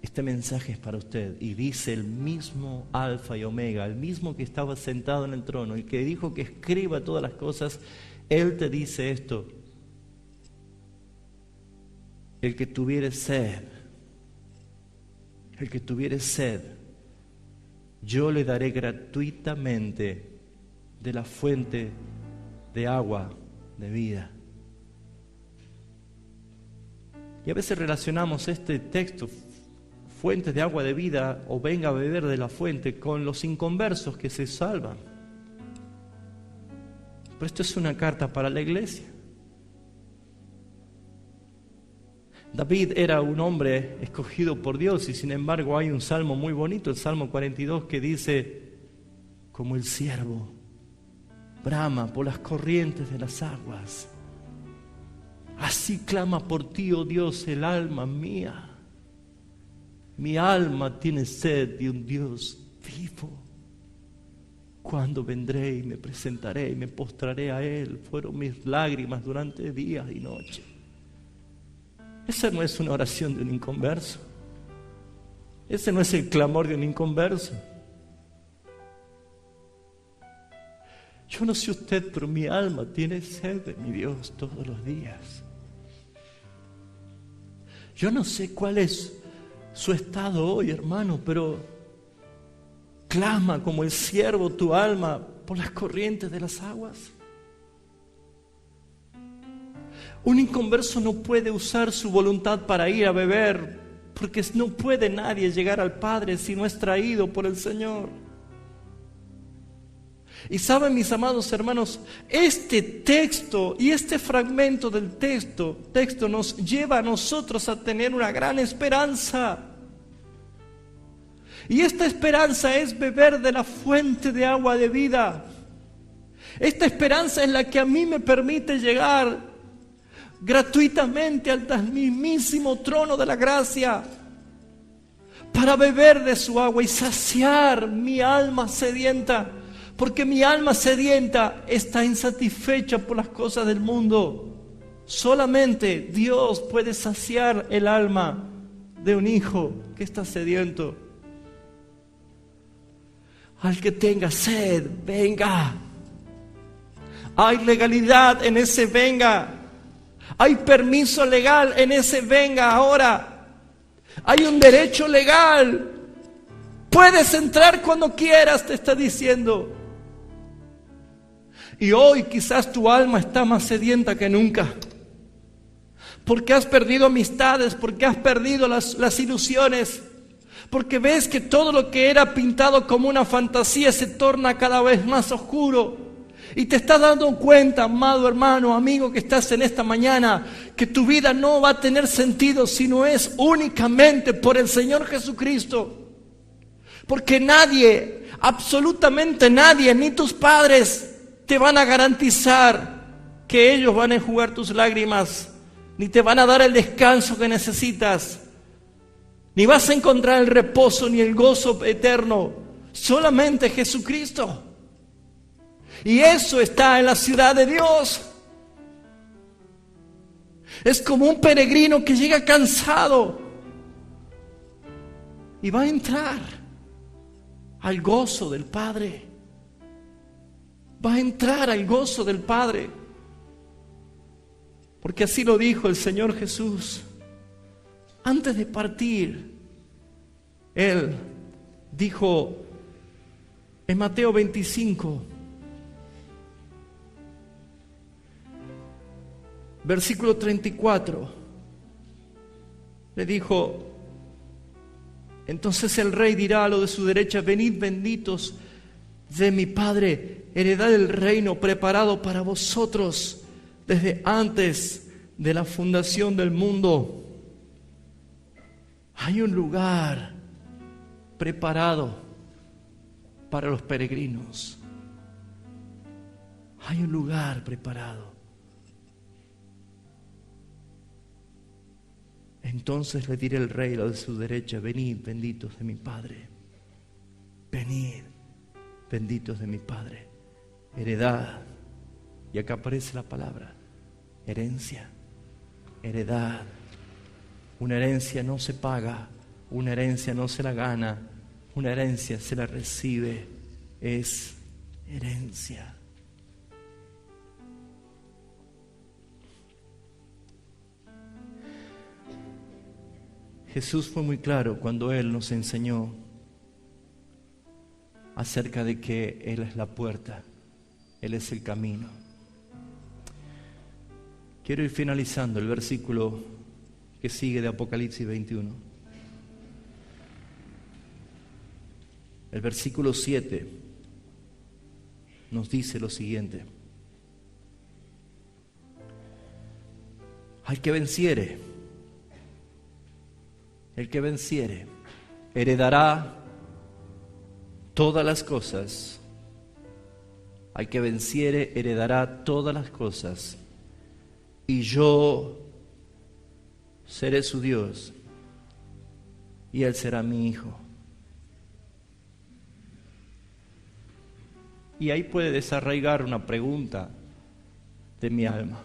Este mensaje es para usted, y dice el mismo Alfa y Omega, el mismo que estaba sentado en el trono, el que dijo que escriba todas las cosas. Él te dice esto: el que tuviere sed, yo le daré gratuitamente de la fuente de agua de vida. Y a veces relacionamos este texto, fuentes de agua de vida, o venga a beber de la fuente, con los inconversos que se salvan. Pero esto es una carta para la iglesia. David era un hombre escogido por Dios, y sin embargo hay un salmo muy bonito, el Salmo 42, que dice: como el ciervo brama por las corrientes de las aguas, así clama por ti, oh Dios, el alma mía. Mi alma tiene sed de un Dios vivo. ¿Cuándo vendré y me presentaré y me postraré a Él? Fueron mis lágrimas durante días y noches. Esa no es una oración de un inconverso. Ese no es el clamor de un inconverso. Yo no sé usted, pero mi alma tiene sed de mi Dios todos los días. Yo no sé cuál es su estado hoy, hermano, pero clama como el ciervo tu alma por las corrientes de las aguas. Un inconverso no puede usar su voluntad para ir a beber, porque no puede nadie llegar al Padre si no es traído por el Señor. Y saben, mis amados hermanos, este texto y este fragmento del texto nos lleva a nosotros a tener una gran esperanza. Y esta esperanza es beber de la fuente de agua de vida. Esta esperanza es la que a mí me permite llegar gratuitamente al mismísimo trono de la gracia para beber de su agua y saciar mi alma sedienta. Porque mi alma sedienta está insatisfecha por las cosas del mundo. Solamente Dios puede saciar el alma de un hijo que está sediento. Al que tenga sed, venga. Hay legalidad en ese venga. Hay permiso legal en ese venga ahora. Hay un derecho legal. Puedes entrar cuando quieras, te está diciendo. Y hoy quizás tu alma está más sedienta que nunca, porque has perdido amistades, porque has perdido las ilusiones, porque ves que todo lo que era pintado como una fantasía se torna cada vez más oscuro. Y te estás dando cuenta, amado hermano, amigo, que estás en esta mañana, que tu vida no va a tener sentido si no es únicamente por el Señor Jesucristo. Porque nadie, absolutamente nadie, ni tus padres, te van a garantizar que ellos van a enjugar tus lágrimas, ni te van a dar el descanso que necesitas, ni vas a encontrar el reposo ni el gozo eterno. Solamente Jesucristo. Y eso está en la ciudad de Dios. Es como un peregrino que llega cansado y va a entrar al gozo del Padre. Va a entrar al gozo del Padre. Porque así lo dijo el Señor Jesús. antes de partir, Él dijo en Mateo 25, versículo 34, le dijo: entonces el rey dirá a los de su derecha: venid benditos de mi Padre, heredad el reino preparado para vosotros desde antes de la fundación del mundo. Hay un lugar preparado para los peregrinos. Hay un lugar preparado. Entonces le diré al rey a los de su derecha: venid benditos de mi Padre, venid benditos de mi Padre, heredad. Y acá aparece la palabra herencia, heredad. Una herencia no se paga, una herencia no se la gana, una herencia se la recibe, es herencia. Jesús fue muy claro cuando Él nos enseñó acerca de que Él es la puerta, Él es el camino. Quiero ir finalizando el versículo que sigue de Apocalipsis 21. El versículo 7 nos dice lo siguiente: al que venciere, el que venciere, heredará todas las cosas. Al que venciere, heredará todas las cosas. Y yo seré su Dios, y él será mi hijo. Y ahí puede desarraigar una pregunta de mi alma: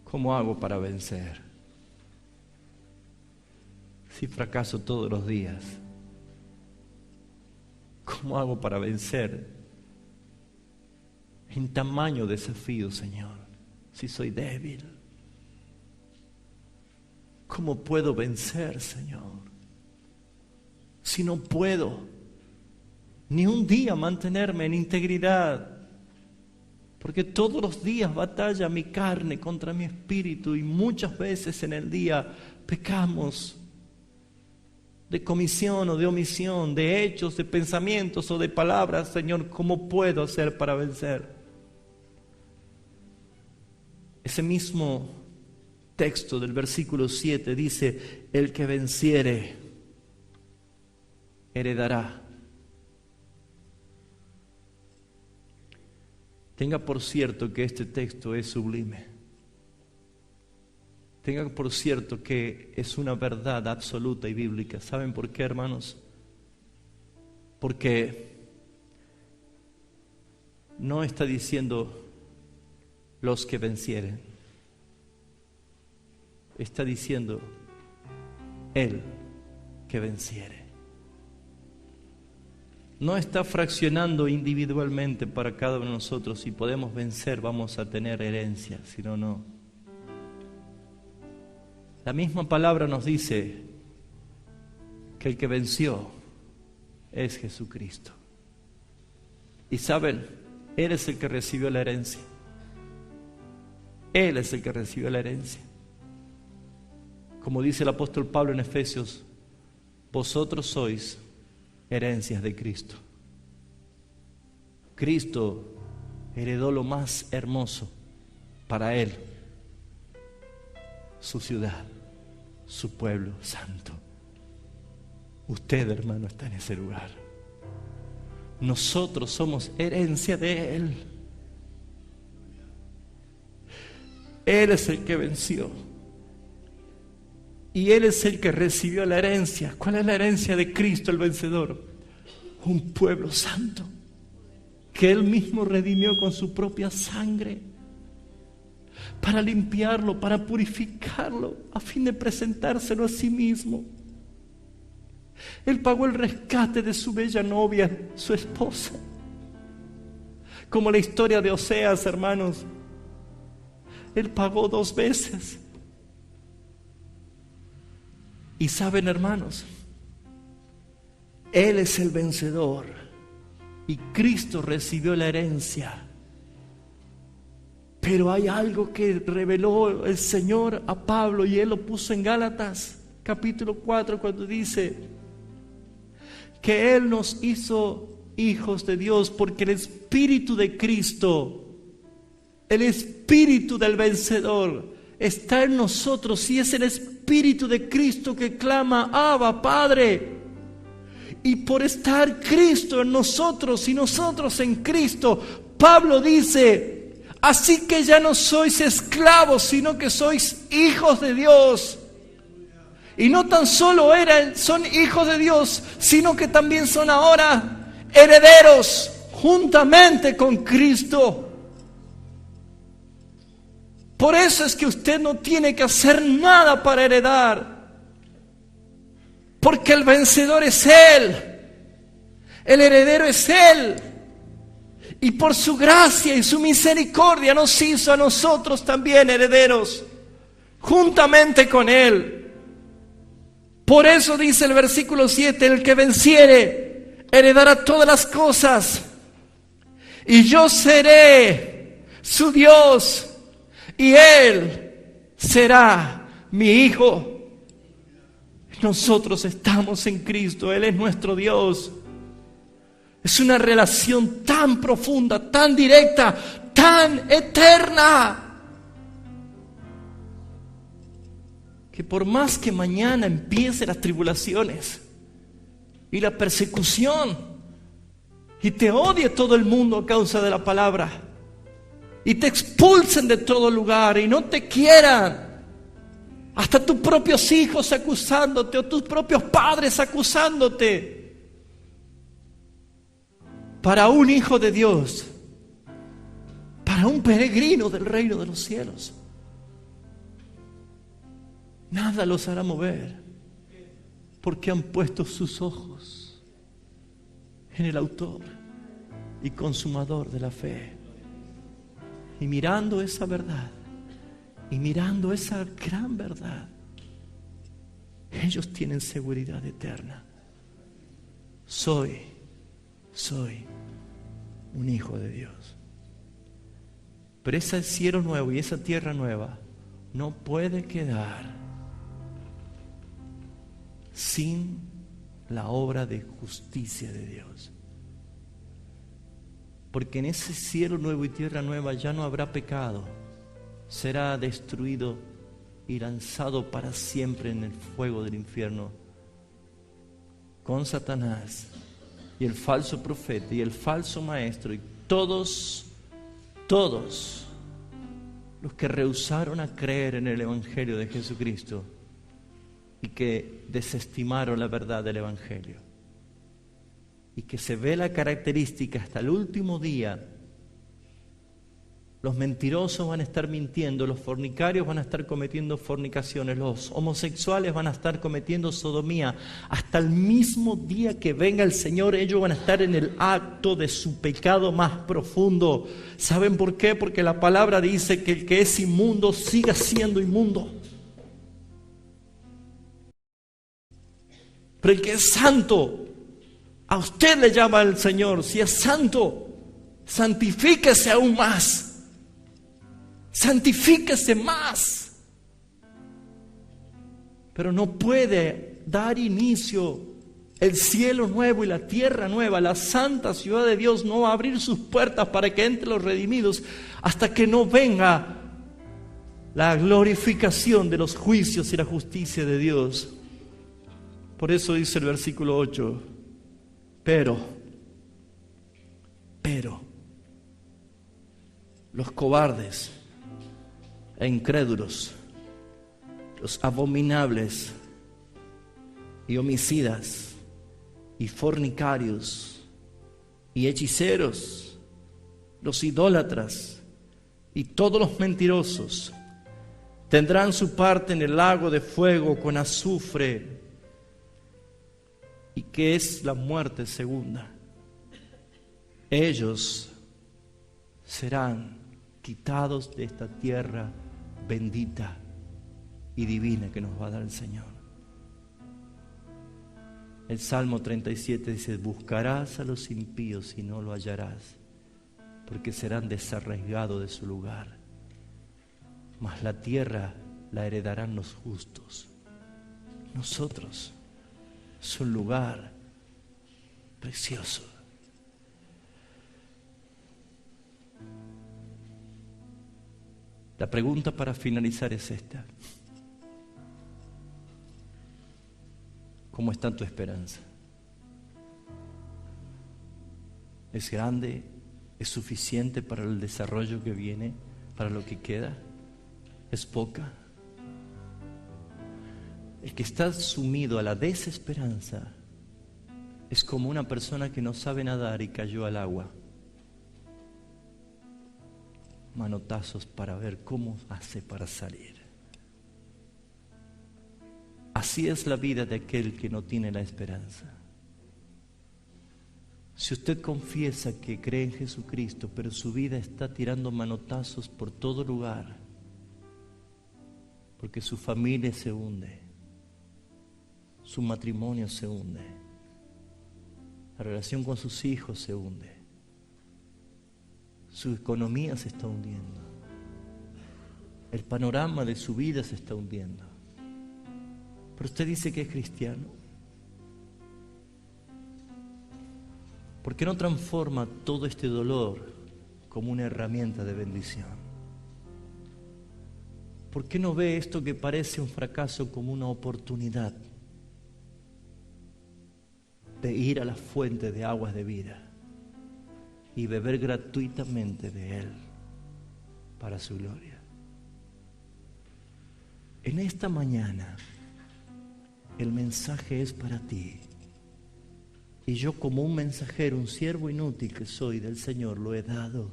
¿cómo hago para vencer si fracaso todos los días? ¿Cómo hago para vencer en tamaño desafío, Señor, si soy débil? ¿Cómo puedo vencer, Señor, si no puedo ni un día mantenerme en integridad? Porque todos los días batalla mi carne contra mi espíritu, y muchas veces en el día pecamos de comisión o de omisión, de hechos, de pensamientos o de palabras. Señor, ¿cómo puedo hacer para vencer? Ese mismo texto del versículo 7 dice: el que venciere heredará. Tenga por cierto que este texto es sublime. Tenga por cierto que es una verdad absoluta y bíblica. ¿Saben por qué, hermanos? Porque no está diciendo los que vencieren. Está diciendo el que venciere. No está fraccionando individualmente para cada uno de nosotros. Si podemos vencer, vamos a tener herencia, si no, no. La misma palabra nos dice que el que venció es Jesucristo. Y saben, Él es el que recibió la herencia. Él es el que recibió la herencia. Como dice el apóstol Pablo en Efesios: vosotros sois herencias de Cristo. Cristo heredó lo más hermoso para Él: su ciudad, su pueblo santo. Usted, hermano, está en ese lugar. Nosotros somos herencia de Él. Él es el que venció. Y Él es el que recibió la herencia. ¿Cuál es la herencia de Cristo, el vencedor? Un pueblo santo, que Él mismo redimió con su propia sangre, para limpiarlo, para purificarlo, a fin de presentárselo a sí mismo. Él pagó el rescate de su bella novia, su esposa. Como la historia de Oseas, hermanos. Él pagó 2 veces. Y saben, hermanos, Él es el vencedor y Cristo recibió la herencia. Pero hay algo que reveló el Señor a Pablo y Él lo puso en Gálatas capítulo 4 cuando dice que Él nos hizo hijos de Dios porque el Espíritu de Cristo, el Espíritu del vencedor está en nosotros y es el Espíritu de Cristo que clama, Abba, Padre. Y por estar Cristo en nosotros y nosotros en Cristo, Pablo dice, así que ya no sois esclavos, sino que sois hijos de Dios. Y no tan solo son hijos de Dios, sino que también son ahora herederos juntamente con Cristo. Por eso es que usted no tiene que hacer nada para heredar. Porque el vencedor es Él. El heredero es Él. Y por su gracia y su misericordia nos hizo a nosotros también herederos, juntamente con Él. Por eso dice el versículo 7, el que venciere heredará todas las cosas. Y yo seré su Dios y Él será mi hijo. Nosotros estamos en Cristo, Él es nuestro Dios. Es una relación tan profunda, tan directa, tan eterna, que por más que mañana empiecen las tribulaciones y la persecución y te odie todo el mundo a causa de la palabra y te expulsen de todo lugar y no te quieran, hasta tus propios hijos acusándote o tus propios padres acusándote, para un hijo de Dios, para un peregrino del reino de los cielos, nada los hará mover, porque han puesto sus ojos en el autor y consumador de la fe. Y mirando esa verdad, y mirando esa gran verdad, ellos tienen seguridad eterna. Soy un hijo de Dios. Pero ese cielo nuevo y esa tierra nueva no puede quedar sin la obra de justicia de Dios. Porque en ese cielo nuevo y tierra nueva ya no habrá pecado. Será destruido y lanzado para siempre en el fuego del infierno con Satanás y el falso profeta y el falso maestro y todos los que rehusaron a creer en el Evangelio de Jesucristo y que desestimaron la verdad del Evangelio. Y que se ve la característica hasta el último día. Los mentirosos van a estar mintiendo, los fornicarios van a estar cometiendo fornicaciones, los homosexuales van a estar cometiendo sodomía. Hasta el mismo día que venga el Señor, ellos van a estar en el acto de su pecado más profundo. ¿Saben por qué? Porque la palabra dice que el que es inmundo siga siendo inmundo. Pero el que es santo, a usted le llama el Señor, si es santo, santifíquese aún más. Santifíquese más. Pero no puede dar inicio el cielo nuevo y la tierra nueva, la santa ciudad de Dios no va a abrir sus puertas para que entren los redimidos hasta que no venga la glorificación de los juicios y la justicia de Dios. Por eso dice el versículo 8, pero los cobardes e incrédulos, los abominables y homicidas y fornicarios y hechiceros, los idólatras y todos los mentirosos tendrán su parte en el lago de fuego con azufre, y que es la muerte segunda. Ellos serán quitados de esta tierra bendita y divina que nos va a dar el Señor. El Salmo 37 dice: buscarás a los impíos y no lo hallarás, porque serán desarraigados de su lugar. Mas la tierra la heredarán los justos. Nosotros es un lugar precioso. La pregunta para finalizar es esta: ¿cómo está tu esperanza? ¿Es grande? ¿Es suficiente para el desarrollo que viene? ¿Para lo que queda? ¿Es poca? El que está sumido a la desesperanza es como una persona que no sabe nadar y cayó al agua. Manotazos para ver cómo hace para salir. Así es la vida de aquel que no tiene la esperanza. Si usted confiesa que cree en Jesucristo, pero su vida está tirando manotazos por todo lugar, porque su familia se hunde, su matrimonio se hunde, la relación con sus hijos se hunde, su economía se está hundiendo, el panorama de su vida se está hundiendo, pero usted dice que es cristiano, ¿por qué no transforma todo este dolor como una herramienta de bendición? ¿Por qué no ve esto que parece un fracaso como una oportunidad de ir a la fuente de aguas de vida y beber gratuitamente de Él para su gloria? En esta mañana el mensaje es para ti. Y yo, como un mensajero, un siervo inútil que soy del Señor, lo he dado,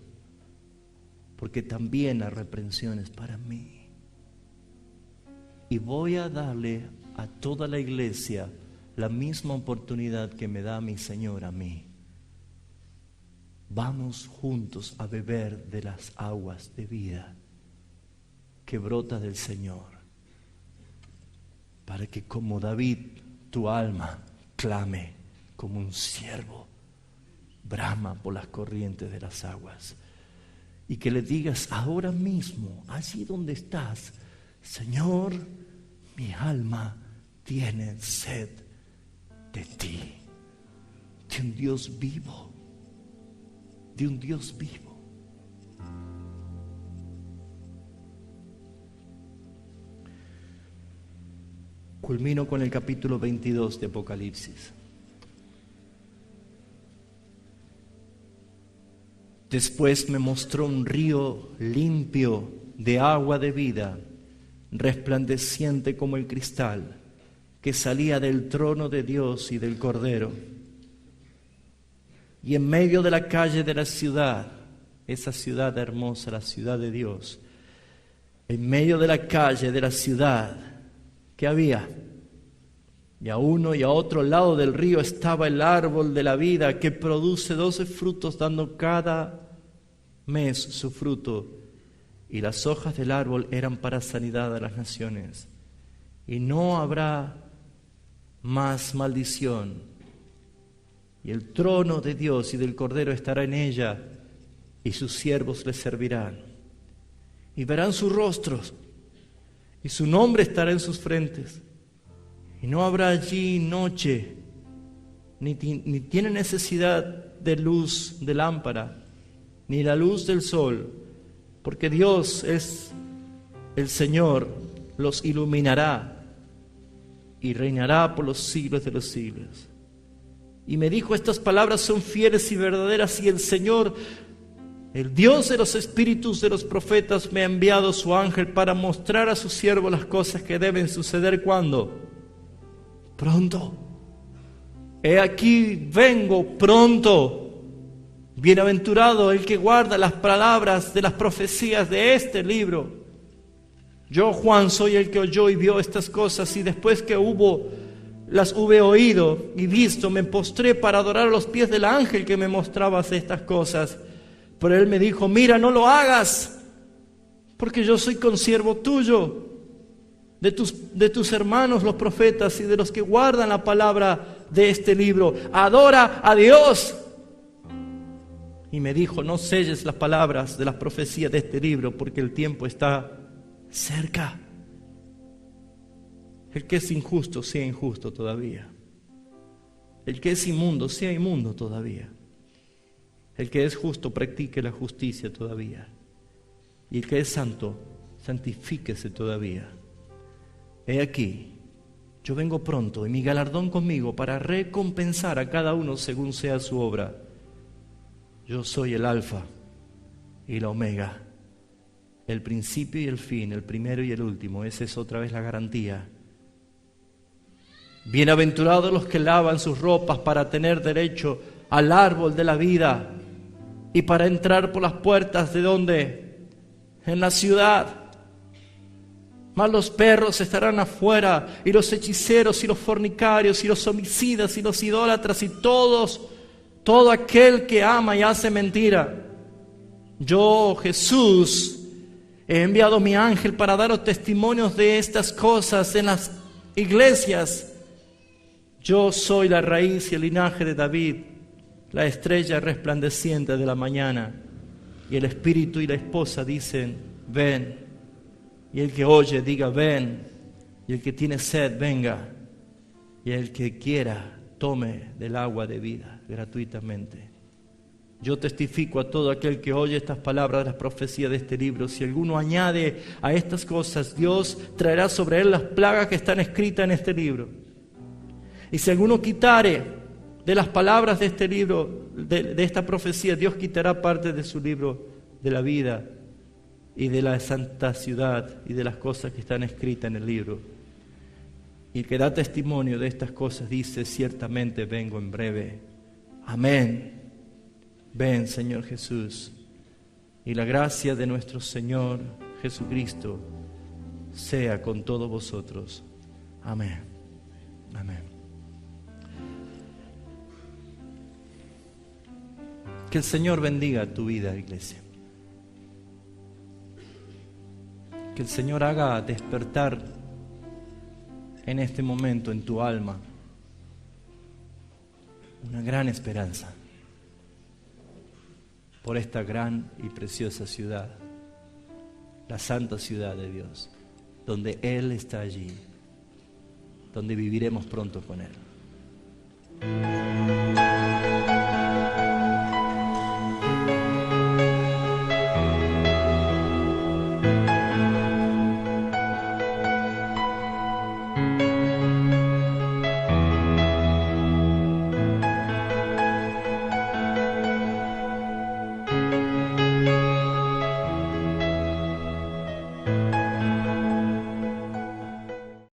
porque también la reprensión es para mí. Y voy a darle a toda la iglesia la misma oportunidad que me da mi Señor a mí. Vamos juntos a beber de las aguas de vida que brota del Señor, para que como David tu alma clame como un ciervo, brama por las corrientes de las aguas, y que le digas ahora mismo, allí donde estás: Señor, mi alma tiene sed de ti, de un Dios vivo, de un Dios vivo. Culmino con el capítulo 22 de Apocalipsis. Después me mostró un río limpio de agua de vida, resplandeciente como el cristal, que salía del trono de Dios y del Cordero. Y en medio de la calle de la ciudad, esa ciudad hermosa, la ciudad de Dios, en medio de la calle de la ciudad, ¿qué había? Y a uno y a otro lado del río estaba el árbol de la vida, que produce 12 frutos, dando cada mes su fruto. Y las hojas del árbol eran para sanidad de las naciones. Y no habrá más maldición. Y el trono de Dios y del Cordero estará en ella, y sus siervos le servirán. Y verán sus rostros, y su nombre estará en sus frentes. Y no habrá allí noche, ni tiene necesidad de luz de lámpara, ni la luz del sol, porque Dios es el Señor, los iluminará y reinará por los siglos de los siglos. Y me dijo: estas palabras son fieles y verdaderas, y el Señor, el Dios de los espíritus de los profetas, me ha enviado su ángel para mostrar a su siervo las cosas que deben suceder. ¿Cuándo? Pronto. He aquí, vengo pronto. Bienaventurado el que guarda las palabras de las profecías de este libro. Yo, Juan, soy el que oyó y vio estas cosas, y después que las hube oído y visto, me postré para adorar a los pies del ángel que me mostraba estas cosas. Pero él me dijo: mira, no lo hagas, porque yo soy consiervo tuyo, de tus hermanos los profetas, y de los que guardan la palabra de este libro. Adora a Dios. Y me dijo, no selles las palabras de las profecías de este libro, porque el tiempo está cerca. El que es injusto, sea injusto todavía. El que es inmundo, sea inmundo todavía. El que es justo, practique la justicia todavía. Y el que es santo, santifíquese todavía. He aquí, yo vengo pronto y mi galardón conmigo para recompensar a cada uno según sea su obra. Yo soy el Alfa y la Omega, el principio y el fin, el primero y el último. Esa es otra vez la garantía. Bienaventurados los que lavan sus ropas para tener derecho al árbol de la vida y para entrar por las puertas de ¿dónde? En la ciudad. Mas los perros estarán afuera, y los hechiceros, y los fornicarios, y los homicidas, y los idólatras, y todo aquel que ama y hace mentira. Yo, Jesús, he enviado mi ángel para daros testimonios de estas cosas en las iglesias. Yo soy la raíz y el linaje de David, la estrella resplandeciente de la mañana. Y el espíritu y la esposa dicen, ven. Y el que oye diga, ven. Y el que tiene sed, venga. Y el que quiera, tome del agua de vida gratuitamente. Yo testifico a todo aquel que oye estas palabras de las profecías de este libro. Si alguno añade a estas cosas, Dios traerá sobre él las plagas que están escritas en este libro. Y si alguno quitare de las palabras de este libro, de esta profecía, Dios quitará parte de su libro de la vida y de la santa ciudad y de las cosas que están escritas en el libro. Y el que da testimonio de estas cosas dice, ciertamente vengo en breve. Amén. Ven, Señor Jesús. Y la gracia de nuestro Señor Jesucristo sea con todos vosotros. Amén. Amén. Que el Señor bendiga tu vida, iglesia. Que el Señor haga despertar en este momento en tu alma una gran esperanza por esta gran y preciosa ciudad, la santa ciudad de Dios, donde Él está allí, donde viviremos pronto con Él.